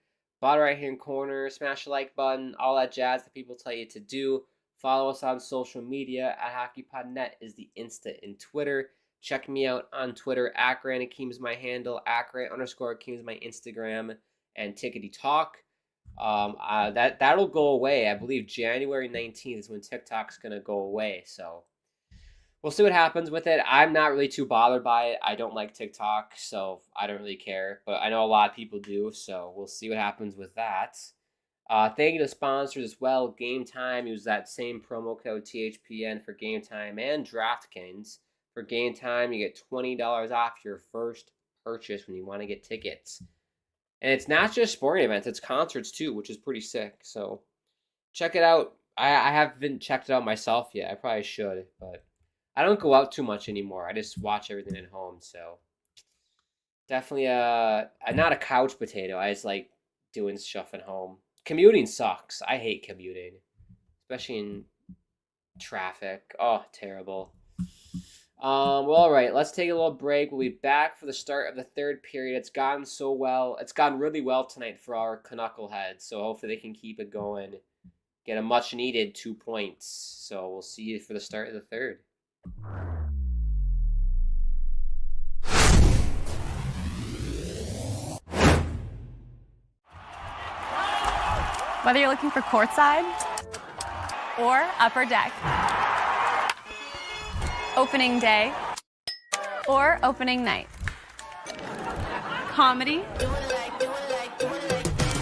Bottom right-hand corner, smash the like button, all that jazz that people tell you to do. Follow us on social media at HockeyPodNet is the Insta and Twitter. Check me out on Twitter. @GrantAkeem is my handle. @Grant_Akeem is my Instagram. And Tickety Talk. That'll go away. I believe January 19th is when TikTok's going to go away. So we'll see what happens with it. I'm not really too bothered by it. I don't like TikTok, so I don't really care. But I know a lot of people do, so we'll see what happens with that. Thank you to sponsors as well. Game Time, use that same promo code THPN for Game Time, and DraftKings. For Game Time, you get $20 off your first purchase when you want to get tickets. And it's not just sporting events, it's concerts too, which is pretty sick. So check it out. I haven't checked it out myself yet. I probably should, but I don't go out too much anymore. I just watch everything at home. So definitely not a couch potato. I just like doing stuff at home. Commuting sucks. I hate commuting, especially in traffic. Oh, terrible. Well, all right. Let's take a little break. We'll be back for the start of the third period. It's gone so well. It's gone really well tonight for our Knuckleheads. So hopefully they can keep it going. Get a much needed 2 points. So we'll see you for the start of the third. Whether you're looking for courtside or upper deck, opening day or opening night, comedy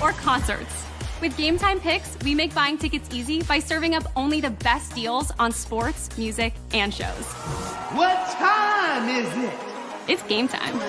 or concerts. With Game Time Picks, we make buying tickets easy by serving up only the best deals on sports, music, and shows. What time is it? It's game time.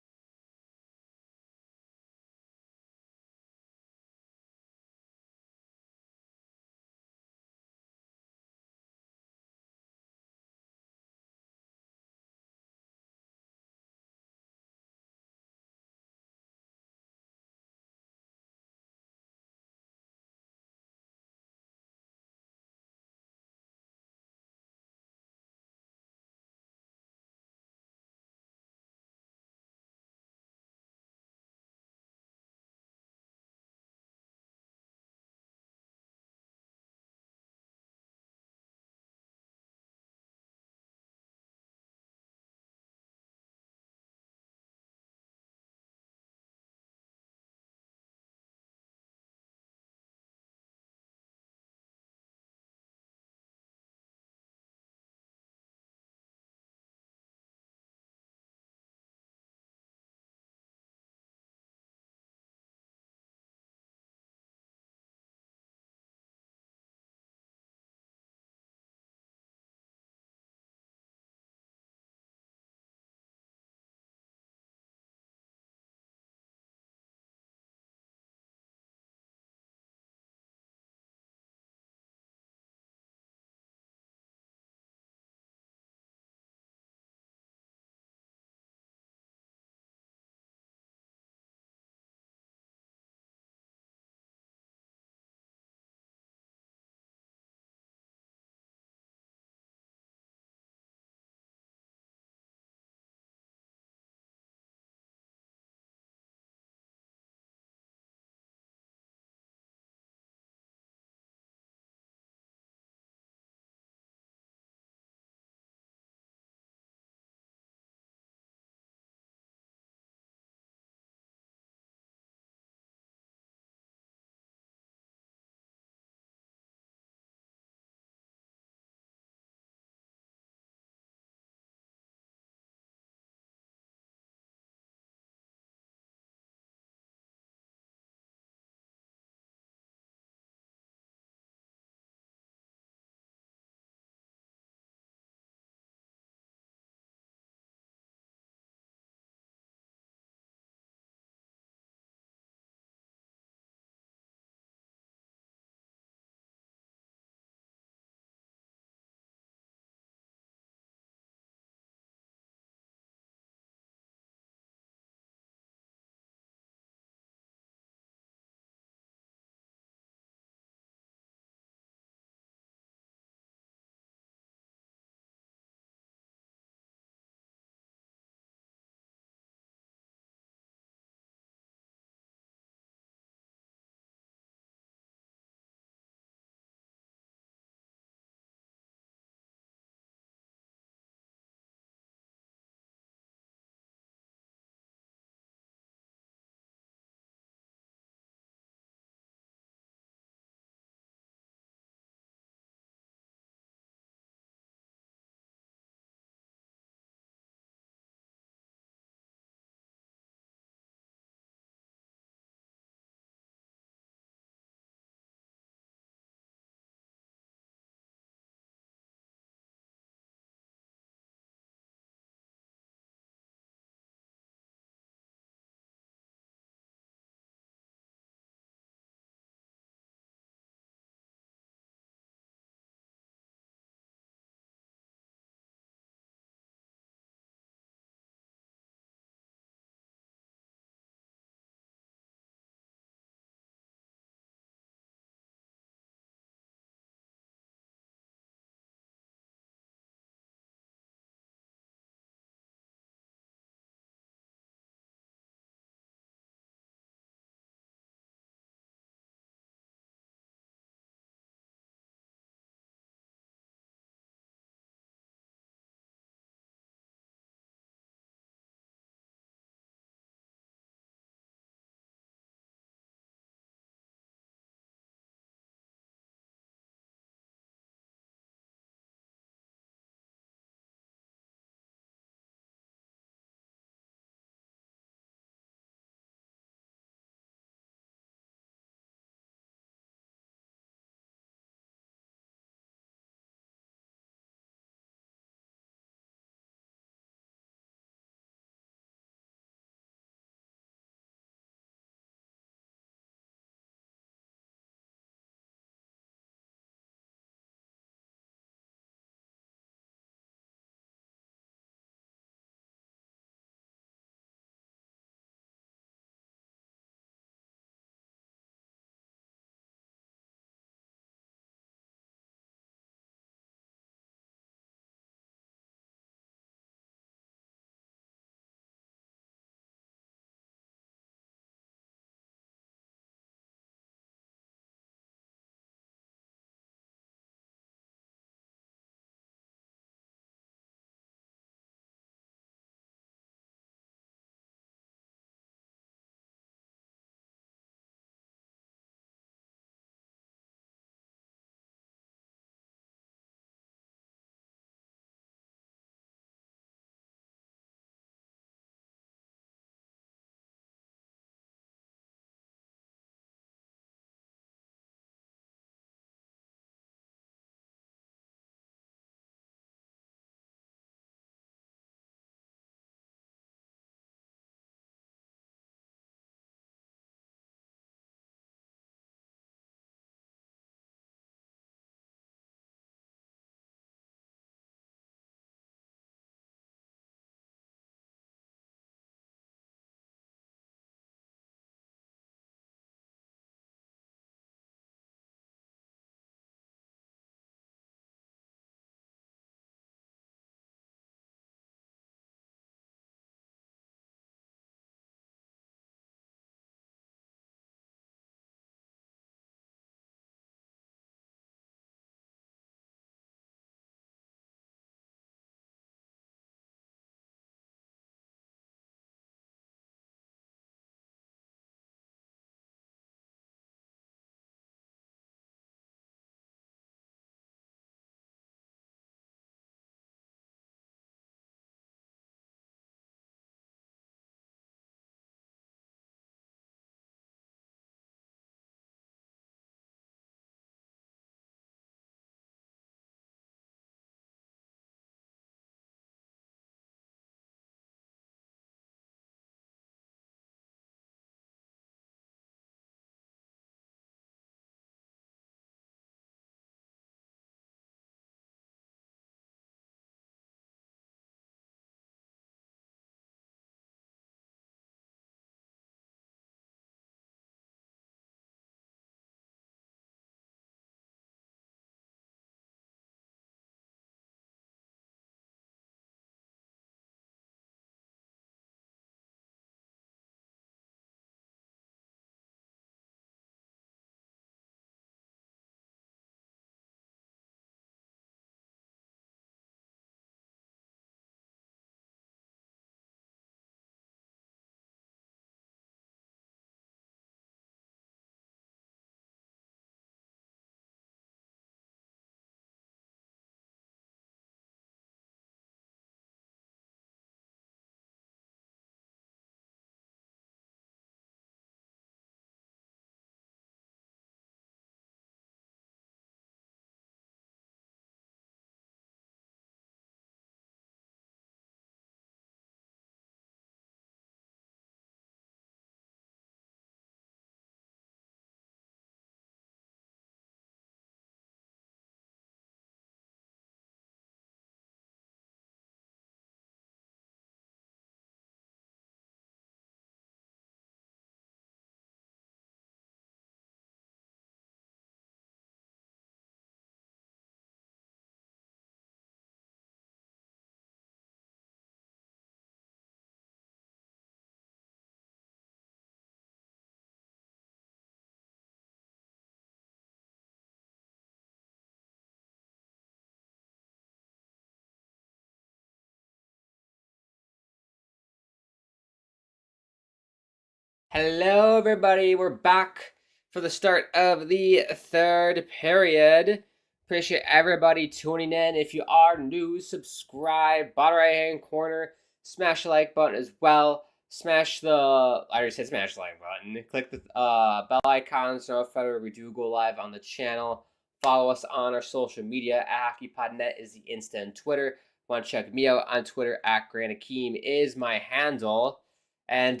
Hello, everybody. We're back for the start of the third period. Appreciate everybody tuning in. If you are new, subscribe. Bottom right hand corner, smash the like button as well. Smash the, I already said smash the like button. Click the bell icons to notify when we do go live on the channel. Follow us on our social media. HockeyPodNet is the Insta and Twitter. Want to check me out on Twitter at Grant Akeem is my handle. And,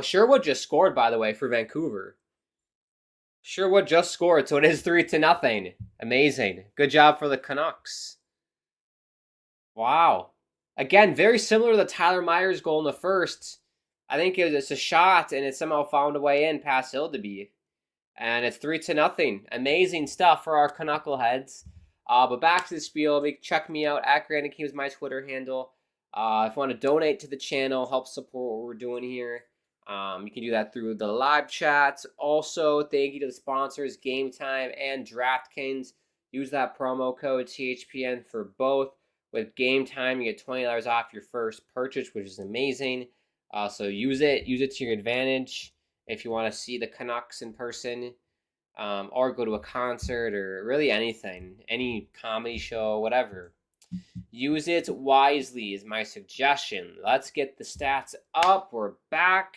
Sherwood just scored, by the way, for Vancouver. Sherwood just scored, so it is 3-0. Amazing. Good job for the Canucks. Wow. Again, very similar to the Tyler Myers goal in the first. I think it's a shot, and it somehow found a way in past Hildeby. And it's 3-0. Amazing stuff for our Knuckleheads. But back to the spiel. Check me out at Grant Akeem is my Twitter handle. If you want to donate to the channel, help support what we're doing here, you can do that through the live chats. Also, thank you to the sponsors, Game Time and DraftKings. Use that promo code THPN for both. With Game Time, you get $20 off your first purchase, which is amazing. So use it to your advantage if you want to see the Canucks in person, or go to a concert, or really anything, any comedy show, whatever. Use it wisely is my suggestion. Let's get the stats up. We're back.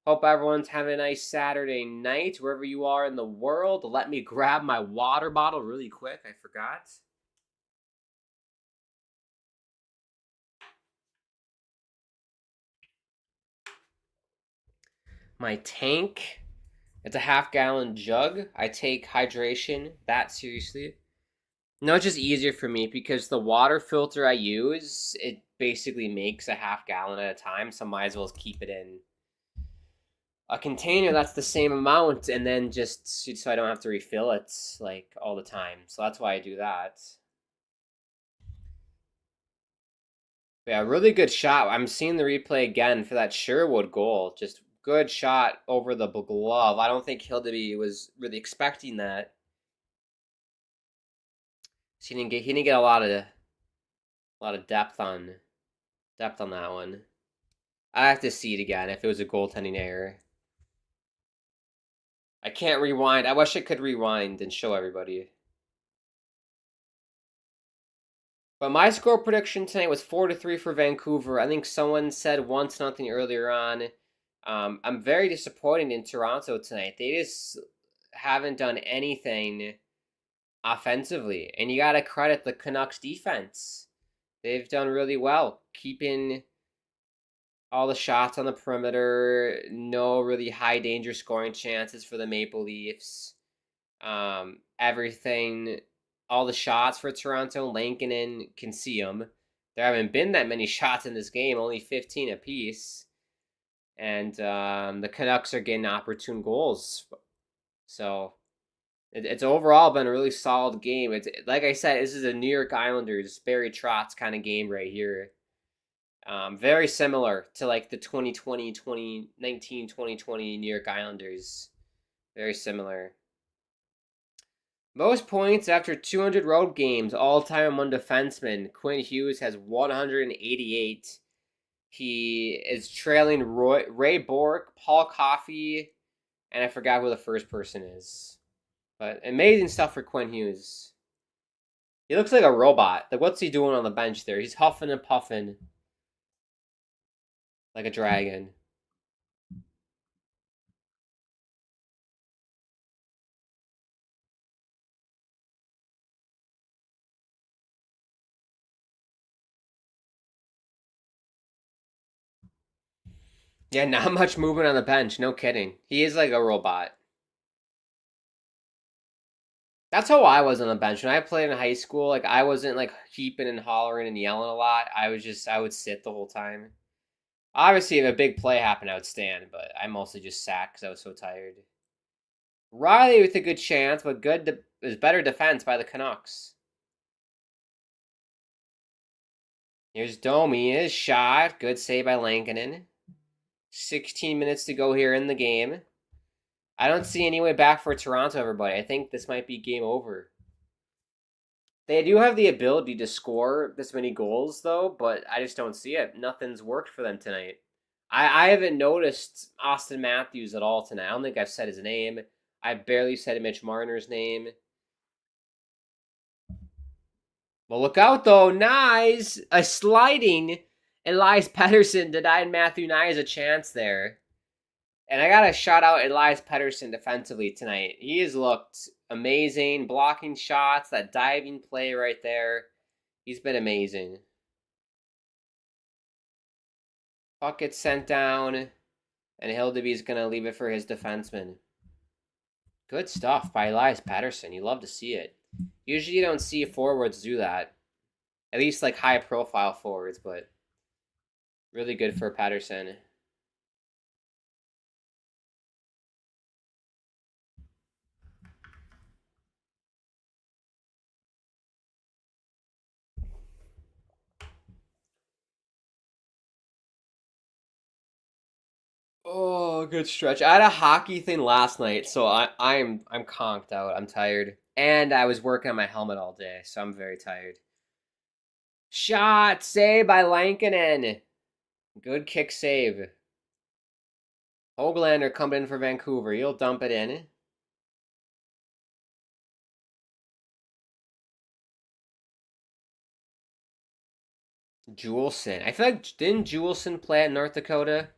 Hope everyone's having a nice Saturday night wherever you are in the world. Let me grab my water bottle really quick. I forgot. My tank. It's a half-gallon jug. I take hydration that seriously. No, it's just easier for me because the water filter I use, it basically makes a half gallon at a time, so I might as well keep it in a container that's the same amount, and then just so I don't have to refill it like all the time. So that's why I do that. But yeah, really good shot. I'm seeing the replay again for that Sherwood goal. Just good shot over the glove. I don't think Hildeby was really expecting that. He didn't get a lot of depth on that one. I have to see it again if it was a goaltending error. I can't rewind. I wish I could rewind and show everybody. But my score prediction tonight was 4-3 for Vancouver. I think someone said 1-0 earlier on. I'm very disappointed in Toronto tonight. They just haven't done anything offensively, and you gotta credit the Canucks defense. They've done really well, keeping all the shots on the perimeter, no really high danger scoring chances for the Maple Leafs. Everything, all the shots for Toronto, Lankinen can see them. There haven't been that many shots in this game, only 15 apiece. And the Canucks are getting opportune goals. So it's overall been a really solid game. It's like I said, this is a New York Islanders, Barry Trotz kind of game right here. Very similar to like the 2020, 2019, 2020 New York Islanders. Very similar. Most points after 200 road games, all-time among defensemen. Quinn Hughes has 188. He is trailing Ray Bourque, Paul Coffey, and I forgot who the first person is. But amazing stuff for Quinn Hughes. He looks like a robot. Like, what's he doing on the bench there? He's huffing and puffing like a dragon. Yeah, not much movement on the bench. No kidding. He is like a robot. That's how I was on the bench. When I played in high school, like, I wasn't like heaping and hollering and yelling a lot. I would sit the whole time. Obviously, if a big play happened, I would stand, but I mostly just sat because I was so tired. Riley with a good chance, but is better defense by the Canucks. Here's Domi, his shot. Good save by Lankinen. 16 minutes to go here in the game. I don't see any way back for Toronto, everybody. I think this might be game over. They do have the ability to score this many goals, though, but I just don't see it. Nothing's worked for them tonight. I haven't noticed Austin Matthews at all tonight. I don't think I've said his name. I barely said Mitch Marner's name. Well, look out though, Nyes, a sliding Elias Pettersson denied Matthew Nyes a chance there. And I gotta shout out Elias Pettersson defensively tonight. He has looked amazing, blocking shots, that diving play right there. He's been amazing. Puck gets sent down, and Hildeby's gonna leave it for his defenseman. Good stuff by Elias Pettersson. You love to see it. Usually you don't see forwards do that. At least like high profile forwards, but really good for Pettersson. Oh, good stretch. I had a hockey thing last night, so I'm conked out. I'm tired. And I was working on my helmet all day, so I'm very tired. Shot save by Lankinen. Good kick save. Hoglander coming in for Vancouver. He'll dump it in. Juleson. I feel like, didn't Juleson play at North Dakota?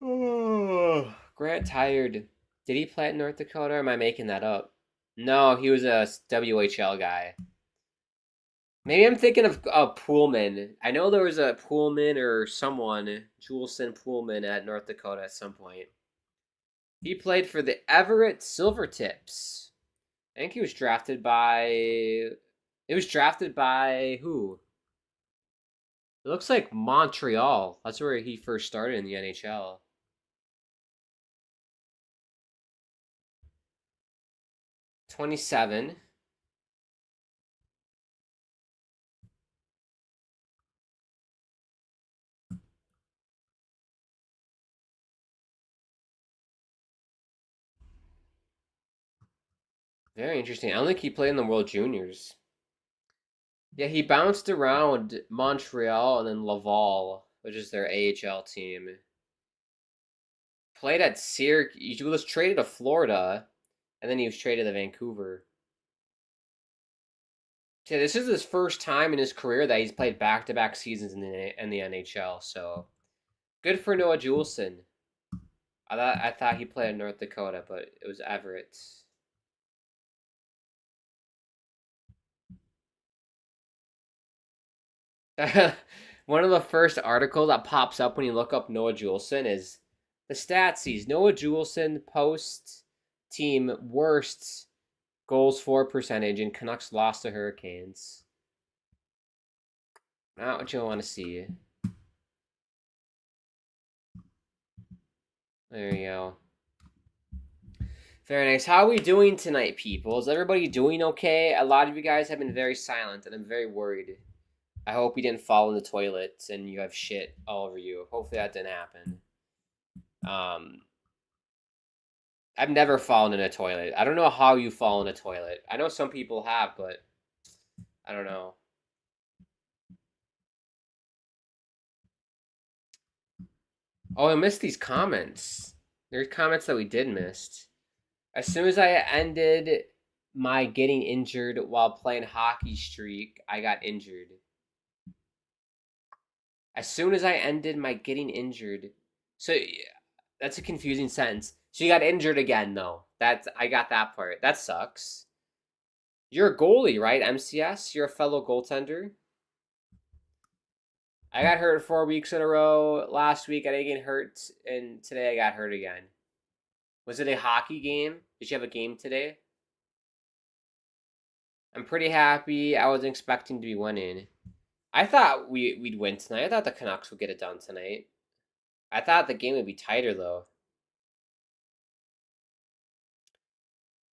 Oh, Grant tired. Did he play at North Dakota, or am I making that up? No, he was a WHL guy. Maybe I'm thinking of Poolman. I know there was a Poolman or someone, Juleson Poolman at North Dakota at some point. He played for the Everett Silvertips. I think he was drafted by... It was drafted by who? It looks like Montreal. That's where he first started in the NHL. $27. Very interesting. I don't think he played in the World Juniors. Yeah, he bounced around Montreal and then Laval, which is their AHL team. Played at Syracuse. He was traded to Florida, and then he was traded to Vancouver. Yeah, this is his first time in his career that he's played back-to-back seasons in the NHL. So good for Noah Juleson. I thought he played in North Dakota, but it was Everett. One of the first articles that pops up when you look up Noah Juleson is the statsies. Noah Juleson post team worst goals for percentage, and Canucks lost to Hurricanes. Not what you want to see. There you go. Very nice. How are we doing tonight, people? Is everybody doing okay? A lot of you guys have been very silent, and I'm very worried. I hope you didn't fall in the toilet and you have shit all over you. Hopefully that didn't happen. I've never fallen in a toilet. I don't know how you fall in a toilet. I know some people have, but I don't know. Oh, I missed these comments. There's comments that we did miss. As soon as I ended my getting injured while playing hockey streak, I got injured. As soon as I ended my getting injured. So that's a confusing sentence. So you got injured again, though. I got that part. That sucks. You're a goalie, right, MCS? You're a fellow goaltender? I got hurt 4 weeks in a row. Last week I didn't get hurt, and today I got hurt again. Was it a hockey game? Did you have a game today? I'm pretty happy. I wasn't expecting to be winning. I thought we'd win tonight. I thought the Canucks would get it done tonight. I thought the game would be tighter, though.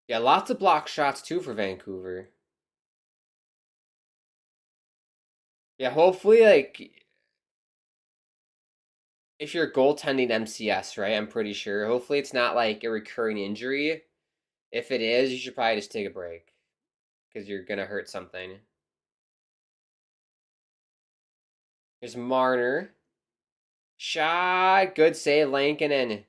Yeah, lots of block shots, too, for Vancouver. Yeah, hopefully, like... if you're goaltending MCS, right? I'm pretty sure. Hopefully it's not like a recurring injury. If it is, you should probably just take a break because you're gonna hurt something. Here's Marner. Shot. Good save, Lankinen.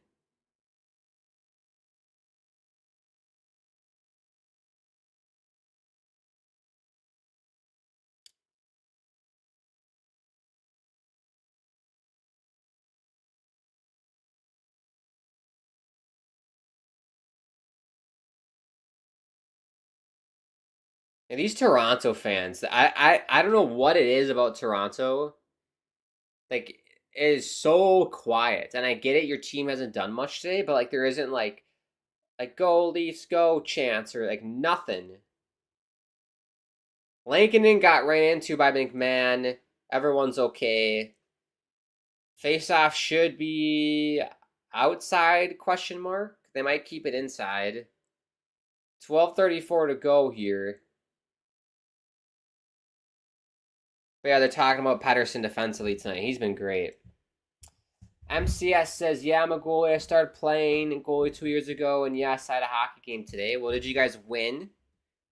And these Toronto fans, I don't know what it is about Toronto. Like, it is so quiet. And I get it, your team hasn't done much today, but like there isn't like go Leafs go chance or like nothing. Lankinen got ran into by McMahon. Everyone's okay. Face-off should be outside, question mark. They might keep it inside. 12:34 to go here. But yeah, they're talking about Pettersson defensively tonight. He's been great. MCS says, yeah, I'm a goalie. I started playing goalie 2 years ago, and yes, I had a hockey game today. Well, did you guys win?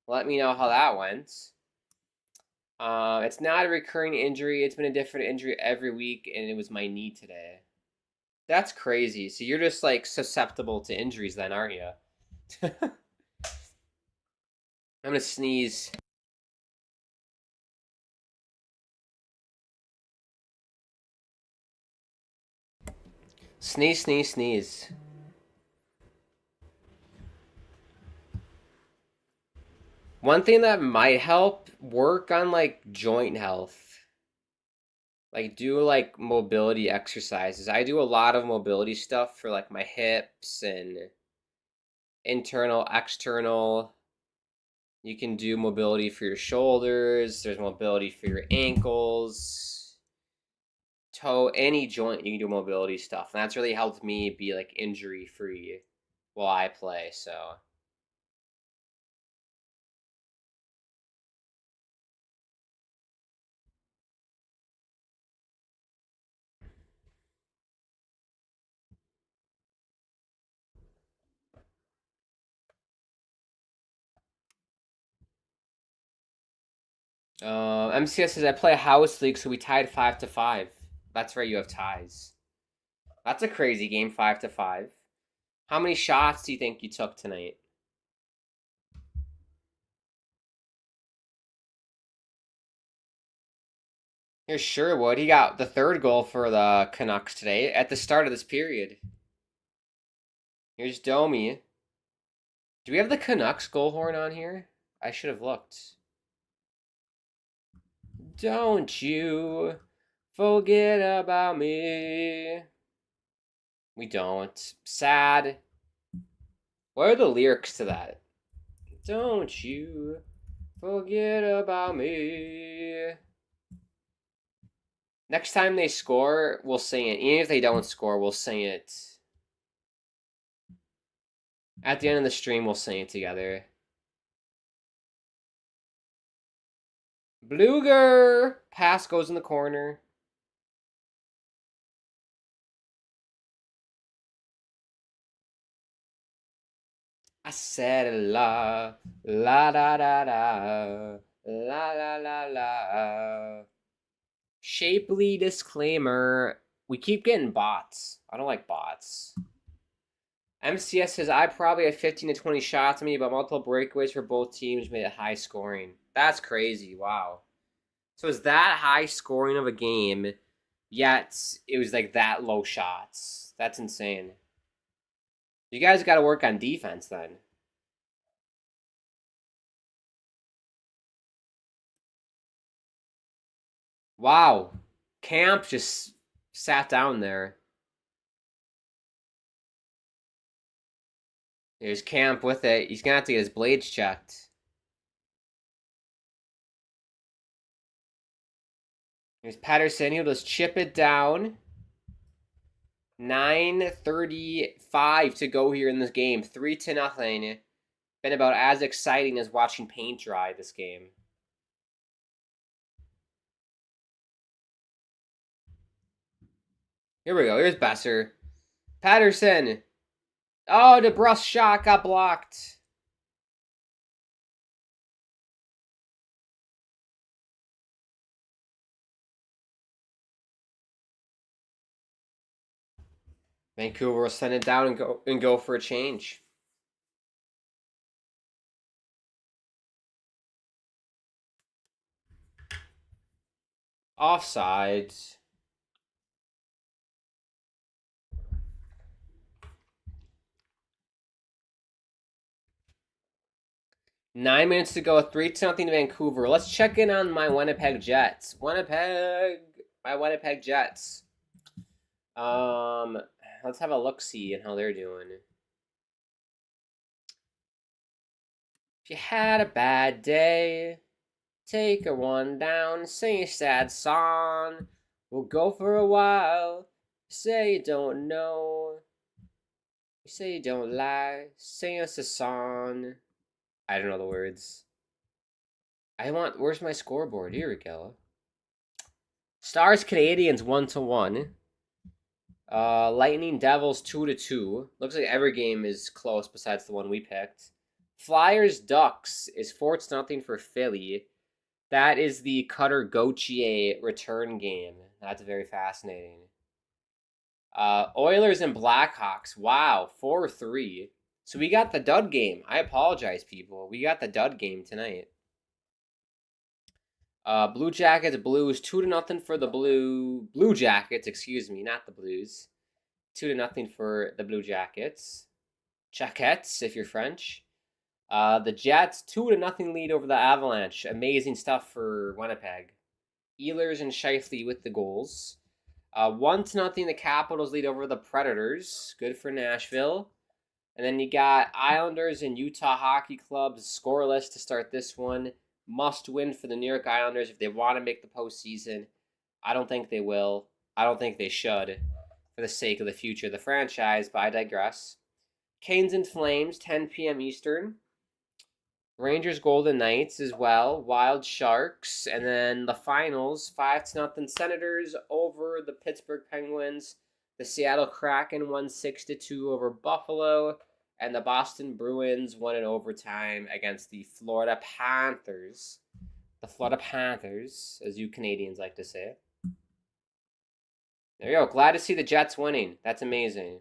Let me know how that went. It's not a recurring injury. It's been a different injury every week, and it was my knee today. That's crazy. So you're just like susceptible to injuries then, aren't you? I'm gonna sneeze. Sneeze, sneeze, sneeze. One thing that might help, work on like joint health. Like do like mobility exercises. I do a lot of mobility stuff for like my hips and internal, external. You can do mobility for your shoulders. There's mobility for your ankles, toe, any joint. You can do mobility stuff, and that's really helped me be like injury free while I play. So MCS says I play a house league, so we tied 5-5. That's right, you have ties. That's a crazy game, 5-5. How many shots do you think you took tonight? Here's Sherwood. He got the third goal for the Canucks today at the start of this period. Here's Domi. Do we have the Canucks goal horn on here? I should have looked. Don't you forget about me. We don't. Sad. What are the lyrics to that? Don't you forget about me. Next time they score, we'll sing it. Even if they don't score, we'll sing it. At the end of the stream, we'll sing it together. Bluger! Pass goes in the corner. I said la, la da da da, la la la la. Shapely disclaimer. We keep getting bots. I don't like bots. MCS says, I probably had 15 to 20 shots on me, but multiple breakaways for both teams made it high scoring. That's crazy. Wow. So it's that high scoring of a game, yet it was like that low shots. That's insane. You guys got to work on defense then. Wow. Camp just sat down there. There's Camp with it. He's going to have to get his blades checked. Here's Pettersson. He'll just chip it down. 9:35 to go here in this game. 3-0. Been about as exciting as watching paint dry this game. Here we go. Here's Besser. Patterson. Oh, DeBrusque shot got blocked. Vancouver will send it down and go for a change. Offsides. Nine minutes to go. 3-0 to Vancouver. Let's check in on my Winnipeg Jets. My Winnipeg Jets. Let's have a look-see and how they're doing. If you had a bad day, take a one down, sing a sad song. We'll go for a while. Say you don't know. You say you don't lie. Sing us a song. I don't know the words. Where's my scoreboard? Here we go. Stars Canadiens 1-1. Lightning Devils 2-2. Looks like every game is close besides the one we picked. Flyers Ducks is 4-0 for Philly. That is the Cutter Gauthier return game. That's very fascinating. Oilers and Blackhawks. Wow, 4-3. So we got the dud game. I apologize, people. We got the dud game tonight. Blue Jackets Blues 2-0 for the Blue Jackets. Excuse me, not the Blues. 2-0 for the Blue Jackets. Jackets, if you're French. The Jets 2-0 lead over the Avalanche. Amazing stuff for Winnipeg. Ehlers and Scheifele with the goals. 1-0 the Capitals lead over the Predators. Good for Nashville. And then you got Islanders and Utah Hockey Clubs scoreless to start this one. Must win for the New York Islanders if they want to make the postseason. I don't think they will. I don't think they should for the sake of the future of the franchise, but I digress. Canes and Flames, 10 p.m. Eastern. Rangers Golden Knights as well. Wild Sharks. And then the finals, 5-0 Senators over the Pittsburgh Penguins. The Seattle Kraken won 6-2 over Buffalo. And the Boston Bruins won in overtime against the Florida Panthers. The Florida Panthers, as you Canadians like to say. There you go. Glad to see the Jets winning. That's amazing.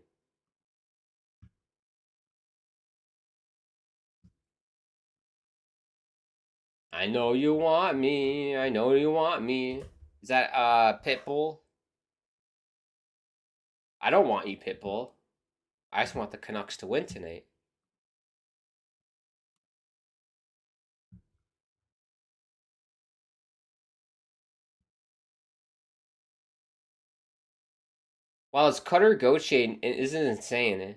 I know you want me. I know you want me. Is that Pitbull? I don't want you, Pitbull. I just want the Canucks to win tonight. Well, it's Cutter Gauthier isn't insane.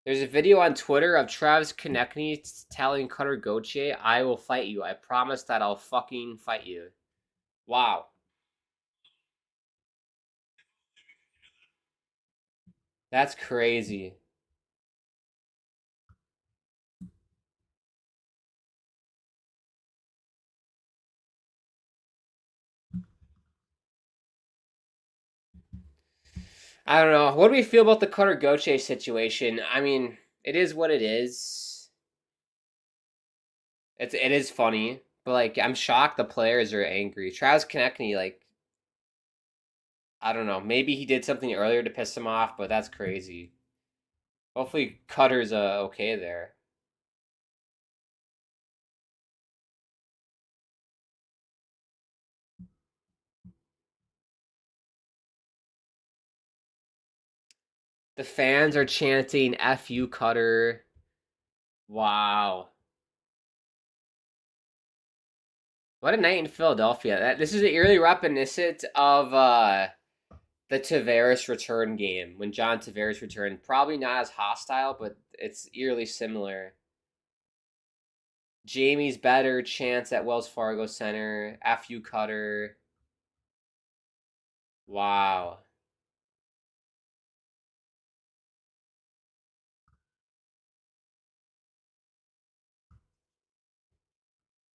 There's a video on Twitter of Travis Konechny telling Cutter Gauthier, I will fight you. I promise that I'll fucking fight you. Wow. That's crazy. I don't know. What do we feel about the Cutter Gauthier situation? I mean, it is what it is. It is funny, but like I'm shocked the players are angry. Travis Konechny, like I don't know, maybe he did something earlier to piss him off, but that's crazy. Hopefully Cutter's okay there. The fans are chanting F you Cutter. Wow. What a night in Philadelphia. This is an eerily reminiscent of the Tavares return game when John Tavares returned. Probably not as hostile, but it's eerily similar. Jamie's better chance at Wells Fargo Center. F you Cutter. Wow.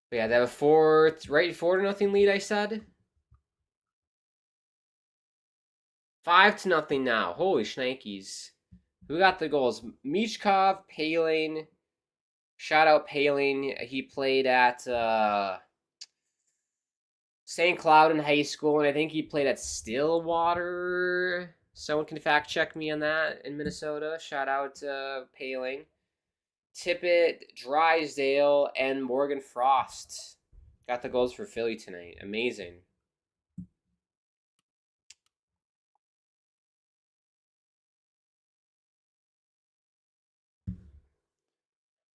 But yeah, they have a 4-0 lead, I said. 5-0 now. Holy shnikes. Who got the goals? Michkov, Paling. Shout out Paling. He played at St. Cloud in high school, and I think he played at Stillwater. Someone can fact check me on that in Minnesota. Shout out Paling. Tippett, Drysdale, and Morgan Frost got the goals for Philly tonight. Amazing.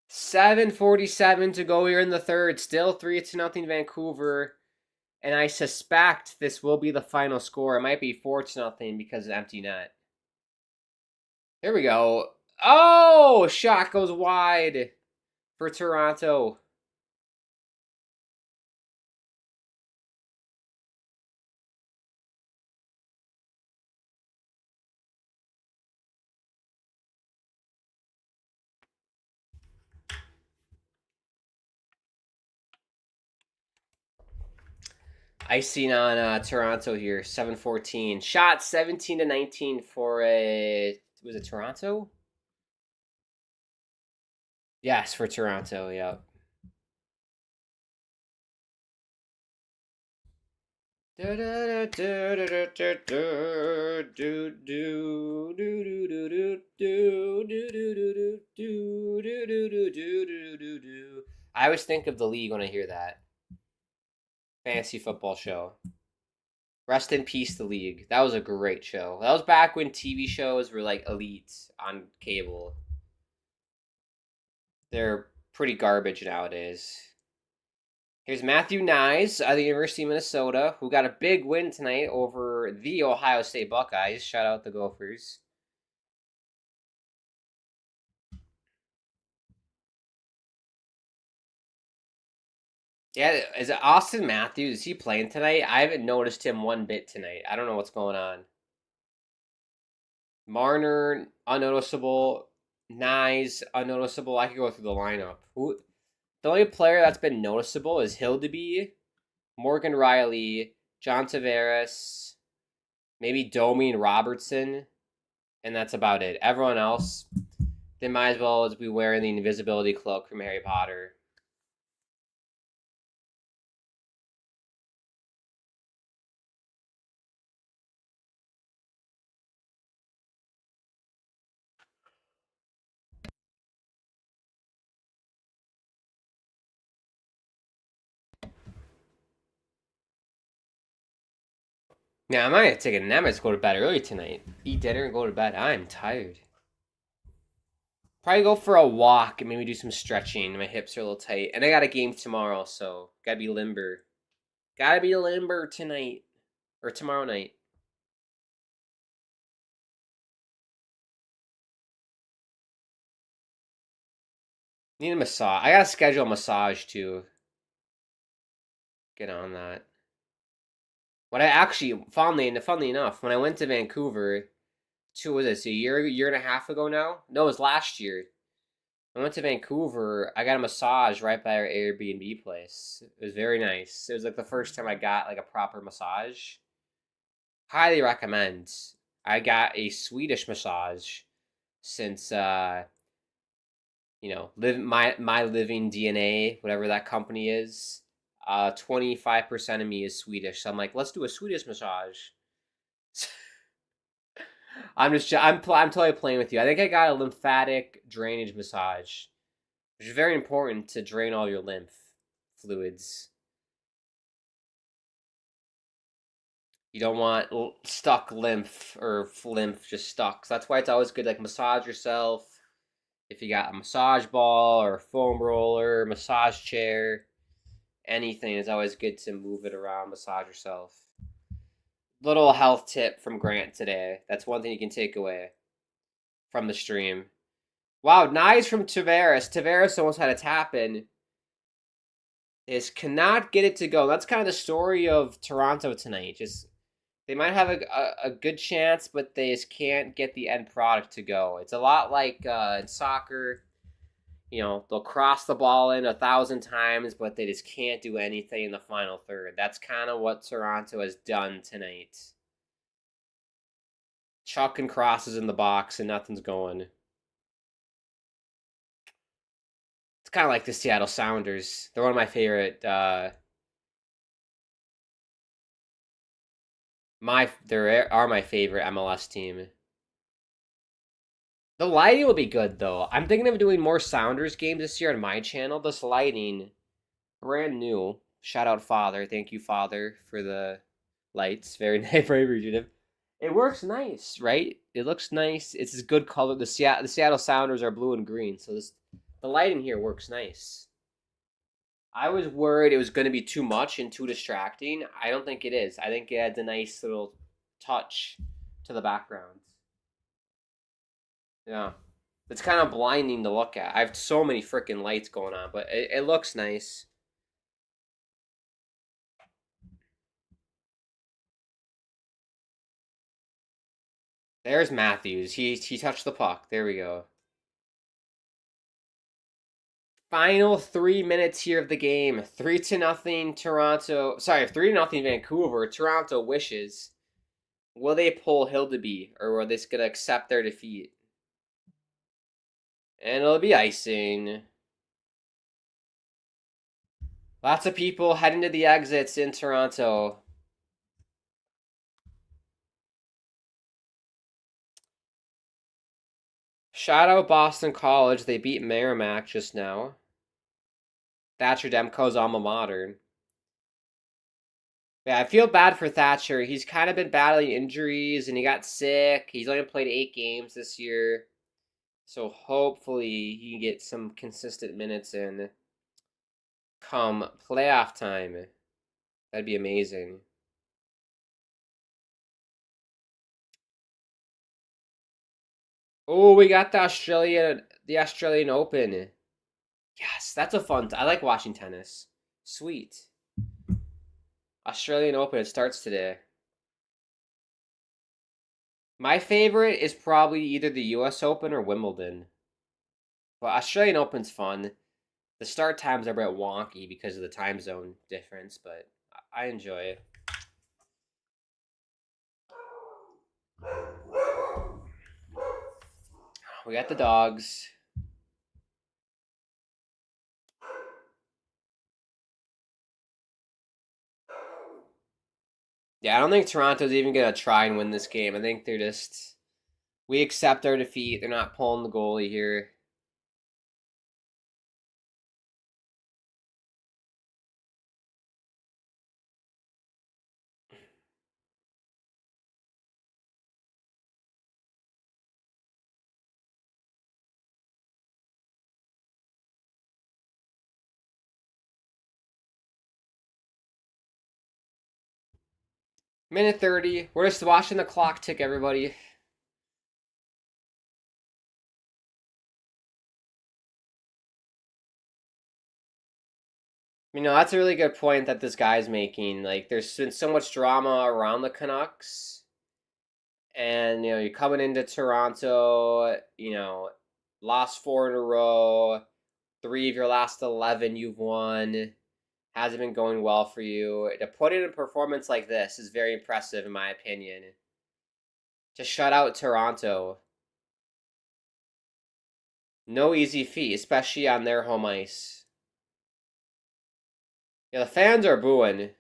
$7:47 to go here in the third. Still 3-0 Vancouver. And I suspect this will be the final score. It might be 4-0 because of empty net. Here we go. Oh, shot goes wide for Toronto. Icing on Toronto here, 7-14. Shot 17-19 for a... Was it Toronto? Yes, for Toronto, yeah. I always think of the league when I hear that. Fantasy football show. Rest in peace, the league. That was a great show. That was back when TV shows were like elite on cable. They're pretty garbage nowadays. Here's Matthew Nyes of the University of Minnesota, who got a big win tonight over the Ohio State Buckeyes. Shout out the Gophers. Yeah, is it Austin Matthews? Is he playing tonight? I haven't noticed him one bit tonight. I don't know what's going on. Marner, unnoticeable. Nyes, unnoticeable. I could go through the lineup. The only player that's been noticeable is Hildeby, Morgan Riley, John Tavares, maybe Domi and Robertson, and that's about it. Everyone else, they might as well be wearing the invisibility cloak from Harry Potter. Yeah, I might take a nap. I might go to bed early tonight. Eat dinner and go to bed. I'm tired. Probably go for a walk and maybe do some stretching. My hips are a little tight. And I got a game tomorrow, so gotta be limber. Gotta be limber tonight. Or tomorrow night. Need a massage. I gotta schedule a massage too. Get on that. What I actually, funnily enough, when I went to Vancouver, was this, a year and a half ago now? No, it was last year. I went to Vancouver. I got a massage right by our Airbnb place. It was very nice. It was like the first time I got like a proper massage. Highly recommend. I got a Swedish massage since my living DNA, whatever that company is. 25% of me is Swedish, so I'm like, let's do a Swedish massage. I'm totally playing with you. I think I got a lymphatic drainage massage, which is very important to drain all your lymph fluids. You don't want stuck lymph or lymph just stuck. So that's why it's always good, like, massage yourself. If you got a massage ball or a foam roller, massage chair, anything, it's always good to move it around, massage yourself. Little health tip from Grant today. That's one thing you can take away from the stream. Wow, nice from Tavares. Tavares almost had a tap in. Cannot get it to go. That's kind of the story of Toronto tonight. Just they might have a good chance, but they just can't get the end product to go. It's a lot like in soccer. They'll cross the ball in 1,000 times, but they just can't do anything in the final third. That's kind of what Toronto has done tonight. chucking crosses in the box and nothing's going. It's kind of like the Seattle Sounders. They're one of my favorite. They are my favorite MLS team. The lighting will be good though. I'm thinking of doing more Sounders games this year on my channel. This lighting, brand new. Shout out Father. Thank you, Father, for the lights. Very nice, very appreciative. It works nice, right? It looks nice. It's a good color. The Seattle Sounders are blue and green, so the lighting here works nice. I was worried it was going to be too much and too distracting. I don't think it is. I think it adds a nice little touch to the background. Yeah. It's kind of blinding to look at. I have so many freaking lights going on, but it looks nice. There's Matthews. He touched the puck. There we go. Final 3 minutes here of the game. 3-0 Toronto. Sorry, 3-0 Vancouver. Toronto wishes. Will they pull Hildeby, or are they just gonna accept their defeat? And it'll be icing. Lots of people heading to the exits in Toronto. Shout out Boston College. They beat Merrimack just now. Thatcher Demko's alma mater. Yeah, I feel bad for Thatcher. He's kind of been battling injuries and he got sick. He's only played 8 games this year. So hopefully he can get some consistent minutes in come playoff time. That'd be amazing. Oh, we got the Australian Open. Yes, that's a fun. I like watching tennis. Sweet. Australian Open, it starts today. My favorite is probably either the US Open or Wimbledon. But Australian Open's fun. The start times are a bit wonky because of the time zone difference, but I enjoy it. We got the dogs. Yeah, I don't think Toronto's even going to try and win this game. I think they're just... We accept our defeat. They're not pulling the goalie here. Minute 30. We're just watching the clock tick, everybody. That's a really good point that this guy's making. Like, there's been so much drama around the Canucks. And, you're coming into Toronto, lost 4 in a row. 3 of your last 11 you've won. Hasn't been going well for you. To put in a performance like this is very impressive, in my opinion. To shut out Toronto. No easy feat, especially on their home ice. Yeah, the fans are booing.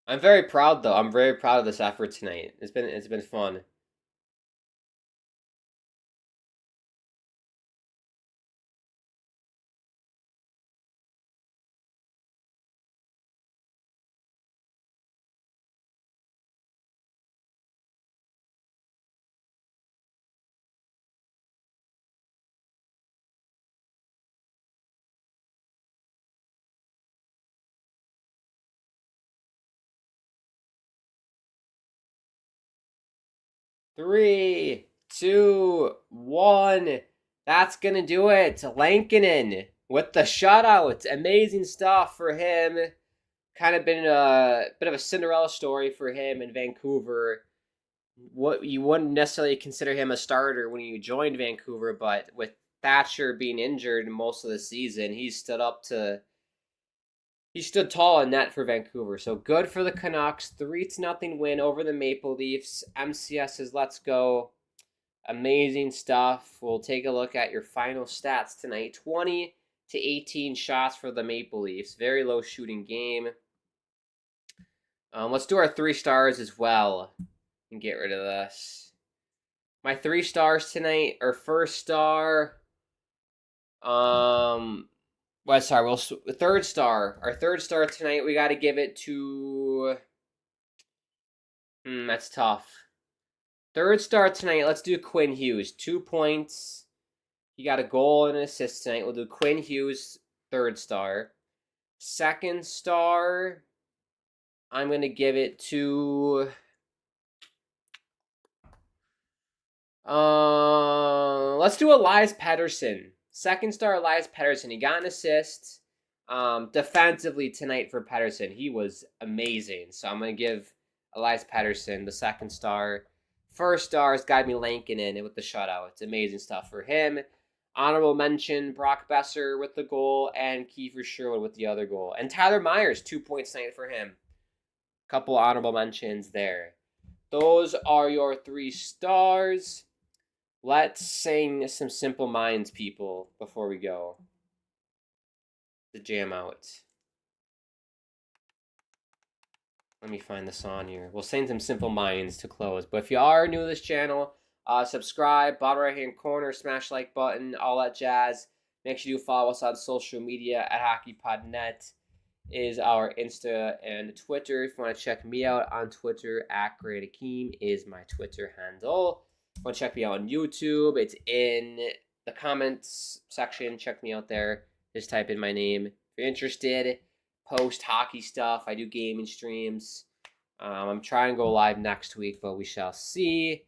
I'm very proud though. I'm very proud of this effort tonight. It's been fun. Three, two, one. That's gonna do it. Lankinen with the shutout. Amazing stuff for him. Kind of been a bit of a Cinderella story for him in Vancouver. What you wouldn't necessarily consider him a starter when you joined Vancouver, but with Thatcher being injured most of the season, he stood tall in net for Vancouver. So good for the Canucks. 3-0 win over the Maple Leafs. MCS says, let's go. Amazing stuff. We'll take a look at your final stats tonight. 20 to 18 shots for the Maple Leafs. Very low shooting game. Let's do our 3 stars as well and get rid of this. My 3 stars tonight. Our first star. Third star. Our third star tonight, we got to give it to. That's tough. Third star tonight, let's do Quinn Hughes. 2 points. He got a goal and an assist tonight. We'll do Quinn Hughes, third star. Second star, I'm going to give it to. Let's do Elias Pettersson. Second star, Elias Pettersson. He got an assist. Defensively tonight for Pettersson, he was amazing. So I'm going to give Elias Pettersson the second star. First star has got to be Lankinen with the shutout. It's amazing stuff for him. Honorable mention, Brock Besser with the goal and Kiefer Sherwood with the other goal. And Tyler Myers, 2 points tonight for him. Couple honorable mentions there. Those are your 3 stars. Let's sing some Simple Minds, people, before we go. The jam out. Let me find the song here. We'll sing some Simple Minds to close. But if you are new to this channel, subscribe, bottom right hand corner, smash like button, all that jazz. Make sure you follow us on social media at HockeyPodNet is our Insta and Twitter. If you want to check me out on Twitter, at Great Akeem is my Twitter handle. If you want to check me out on YouTube, it's in the comments section. Check me out there. Just type in my name. If you're interested, post hockey stuff. I do gaming streams. I'm trying to go live next week, but we shall see.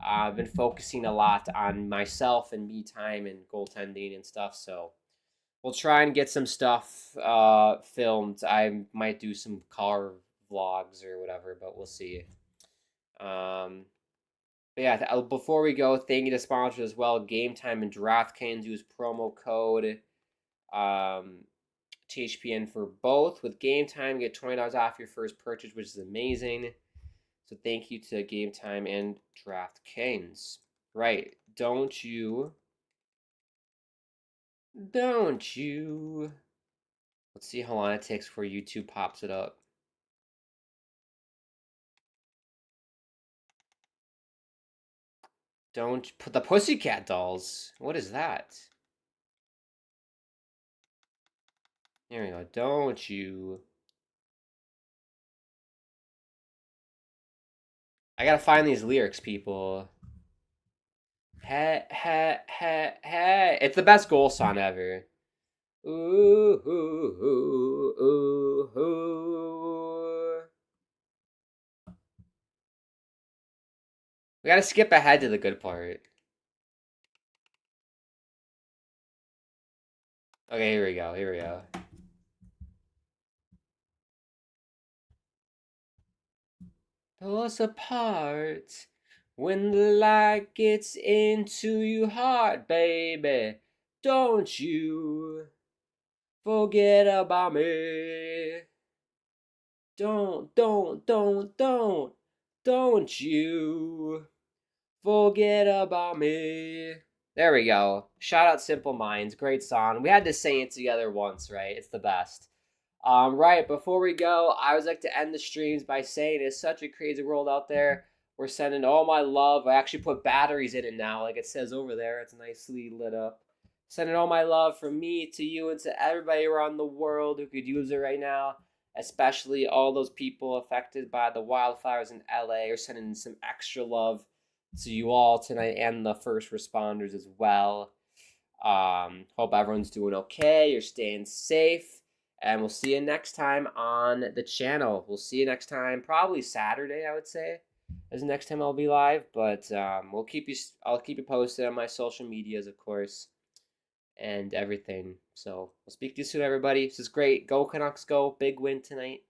I've been focusing a lot on myself and me time and goaltending and stuff, so we'll try and get some stuff filmed. I might do some car vlogs or whatever, but we'll see. But yeah, before we go, thank you to sponsors as well. Game Time and DraftKings. Use promo code THPN for both. With Game Time, get $20 off your first purchase, which is amazing. So thank you to Game Time and DraftKings. Right. Don't you? Let's see how long it takes before YouTube pops it up. Don't put the Pussycat Dolls. What is that? There we go. Don't you? I gotta find these lyrics, people. Hey, hey, hey, hey. It's the best goal song ever. Ooh, ooh, ooh, ooh, ooh. We gotta skip ahead to the good part. Okay, here we go. Here we go. Pull us apart when the light gets into your heart, baby. Don't you forget about me. Don't you forget about me. There we go. Shout out Simple Minds. Great song. We had to sing it together once, right? It's the best. Right, before we go, I always like to end the streams by saying it's such a crazy world out there. We're sending all my love. I actually put batteries in it now, like it says over there. It's nicely lit up. Sending all my love from me to you and to everybody around the world who could use it right now, especially all those people affected by the wildfires in LA. Are sending some extra love to you all tonight and the first responders as well. Hope everyone's doing okay. You're staying safe. And we'll see you next time on the channel. We'll see you next time, probably Saturday, I would say, is the next time I'll be live. But I'll keep you posted on my social medias, of course, and everything. So we'll speak to you soon, everybody. This is great. Go Canucks, go! Big win tonight.